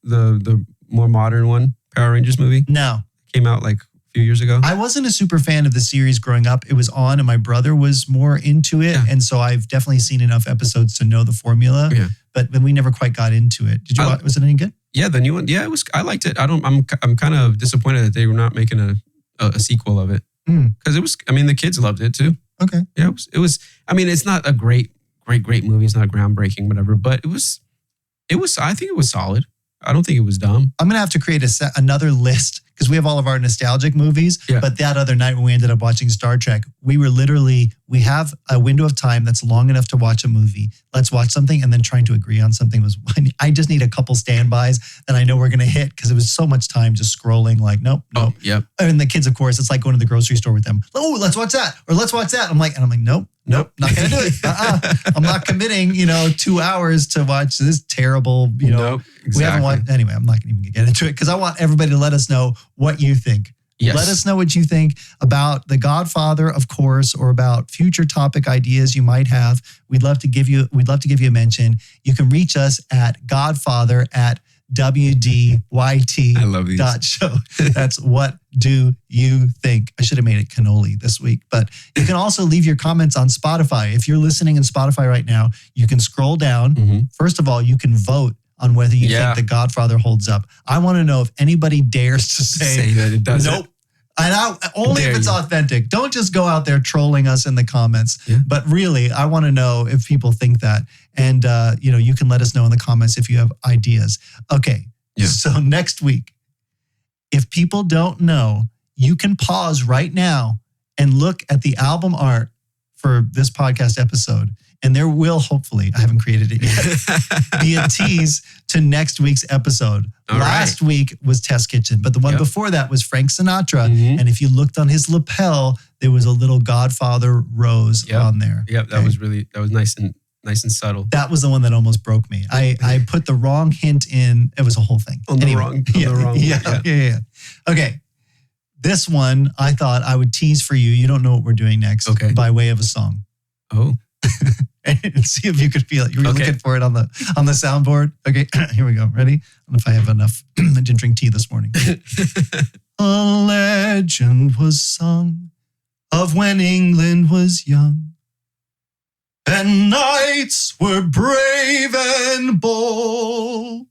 more modern one, Power Rangers movie? No. Came out like a few years ago. I wasn't a super fan of the series growing up. It was on and my brother was more into it. Yeah. And so I've definitely seen enough episodes to know the formula. Yeah. But we never quite got into it. Did you watch? Was it any good? Yeah, the new one. Yeah, it was. I liked it. I'm kind of disappointed that they were not making a sequel of it. Because it was, the kids loved it too. Okay. Yeah, it was, it's not a great movie. It's not groundbreaking, whatever. But it was, I think it was solid. I don't think it was dumb. I'm going to have to create another list because we have all of our nostalgic movies. Yeah. But that other night when we ended up watching Star Trek, we have a window of time that's long enough to watch a movie. Let's watch something and then trying to agree on something I just need a couple standbys that I know we're going to hit because it was so much time just scrolling like, nope. Oh, yep. And the kids, of course, it's like going to the grocery store with them. Oh, let's watch that. Or let's watch that. I'm like, nope, not going to do it. I'm not committing, 2 hours to watch this terrible, Nope, exactly. We haven't watched, anyway, I'm not going to even get into it because I want everybody to let us know what you think. Yes. Let us know what you think about The Godfather, of course, or about future topic ideas you might have. We'd love to give you a mention. You can reach us at Godfather at wdyt.show. That's what do you think? I should have made it cannoli this week. But you can also leave your comments on Spotify. If you're listening in Spotify right now, you can scroll down. Mm-hmm. First of all, you can vote on whether you think The Godfather holds up. I want to know if anybody dares to say that it doesn't. Nope. And only if it's authentic. Don't just go out there trolling us in the comments. Yeah. But really, I want to know if people think that. And, you can let us know in the comments if you have ideas. Okay. Yeah. So next week, if people don't know, you can pause right now and look at the album art for this podcast episode. And there will hopefully, I haven't created it yet, be a tease to next week's episode. Last week was Test Kitchen, but the one before that was Frank Sinatra. Mm-hmm. And if you looked on his lapel, there was a little Godfather rose on there. Yep, okay? that was nice and subtle. That was the one that almost broke me. I put the wrong hint in. It was a whole thing. On the wrong. Yeah. Okay. This one I thought I would tease for you. You don't know what we're doing next. Okay. By way of a song. Oh. And see if you could feel it. You were looking for it on the soundboard. Okay, here we go. Ready? I don't know if I have enough. I didn't drink tea this morning. A legend was sung of when England was young, and knights were brave and bold.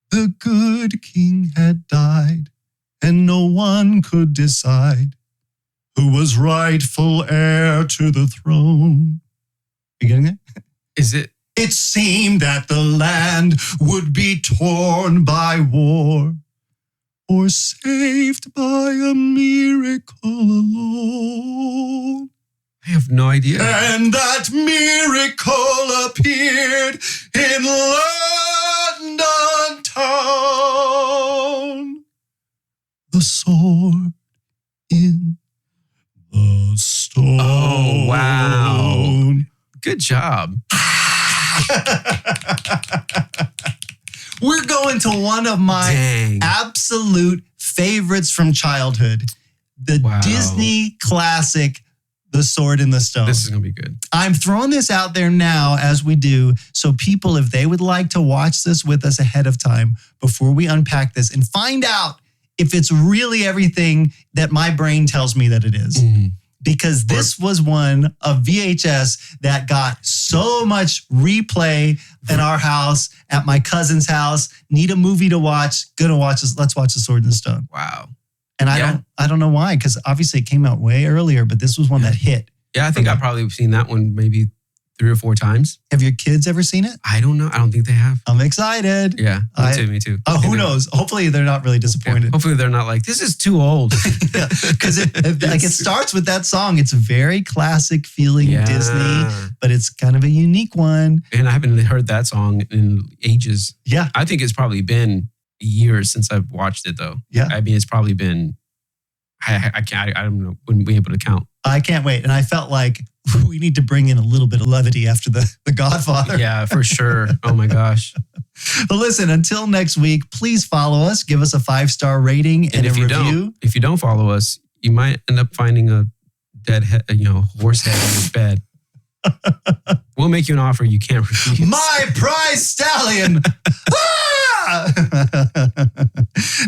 The good king had died, and no one could decide who was rightful heir to the throne. You getting it? Is it? It seemed that the land would be torn by war or saved by a miracle alone. I have no idea. And that miracle appeared in London town. The sword in the stone. Oh, wow. Good job. We're going to one of my absolute favorites from childhood. The Disney classic, The Sword in the Stone. This is going to be good. I'm throwing this out there now as we do, so people, if they would like to watch this with us ahead of time before we unpack this and find out if it's really everything that my brain tells me that it is. Mm-hmm. Because this was one of VHS that got so much replay in our house, at my cousin's house. Need a movie to watch. Gonna watch this. Let's watch The Sword in the Stone. Wow. And I don't know why, because obviously it came out way earlier, but this was one that hit. Yeah, I think I've probably seen that one maybe 3 or 4 times. Have your kids ever seen it? I don't know. I don't think they have. I'm excited. Yeah, me too. Oh, who knows? Hopefully they're not really disappointed. Yeah, hopefully they're not like, this is too old. Because it starts with that song. It's a very classic feeling Disney, but it's kind of a unique one. And I haven't heard that song in ages. Yeah. I think it's probably been years since I've watched it though. Yeah. I mean, it's probably been, I don't know, wouldn't be able to count. I can't wait. And I felt like we need to bring in a little bit of levity after the Godfather. Yeah, for sure. Oh my gosh. But listen, until next week, please follow us. Give us a 5-star rating and a review. If you don't follow us, you might end up finding a dead head, horse head in your bed. We'll make you an offer you can't refuse. My prize stallion.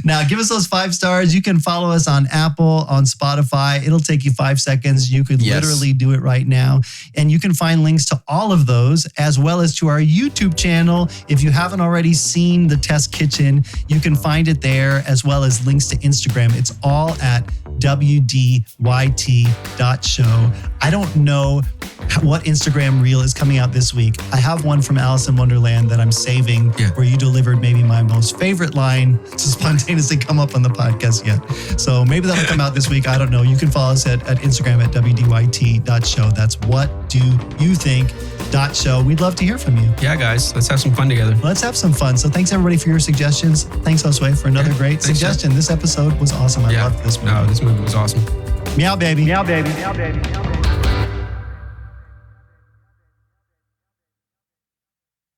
Now, give us those 5 stars. You can follow us on Apple, on Spotify. It'll take you 5 seconds. You could literally do it right now. And you can find links to all of those, as well as to our YouTube channel. If you haven't already seen the Test Kitchen, you can find it there, as well as links to Instagram. It's all at wdyt.show. I don't know what Instagram reel is coming out this week. I have one from Alice in Wonderland that I'm saving, where you delivered maybe my most favorite line to spontaneously come up on the podcast yet. So maybe that'll come out this week. I don't know. You can follow us at Instagram at wdyt.show. That's what do you think.show. We'd love to hear from you. Yeah, guys, let's have some fun together. Let's have some fun. So thanks everybody for your suggestions. Thanks, Josue, for another great suggestion. This episode was awesome. I loved this movie. No, this movie was awesome. Meow baby. Meow baby. Meow baby. Meow baby.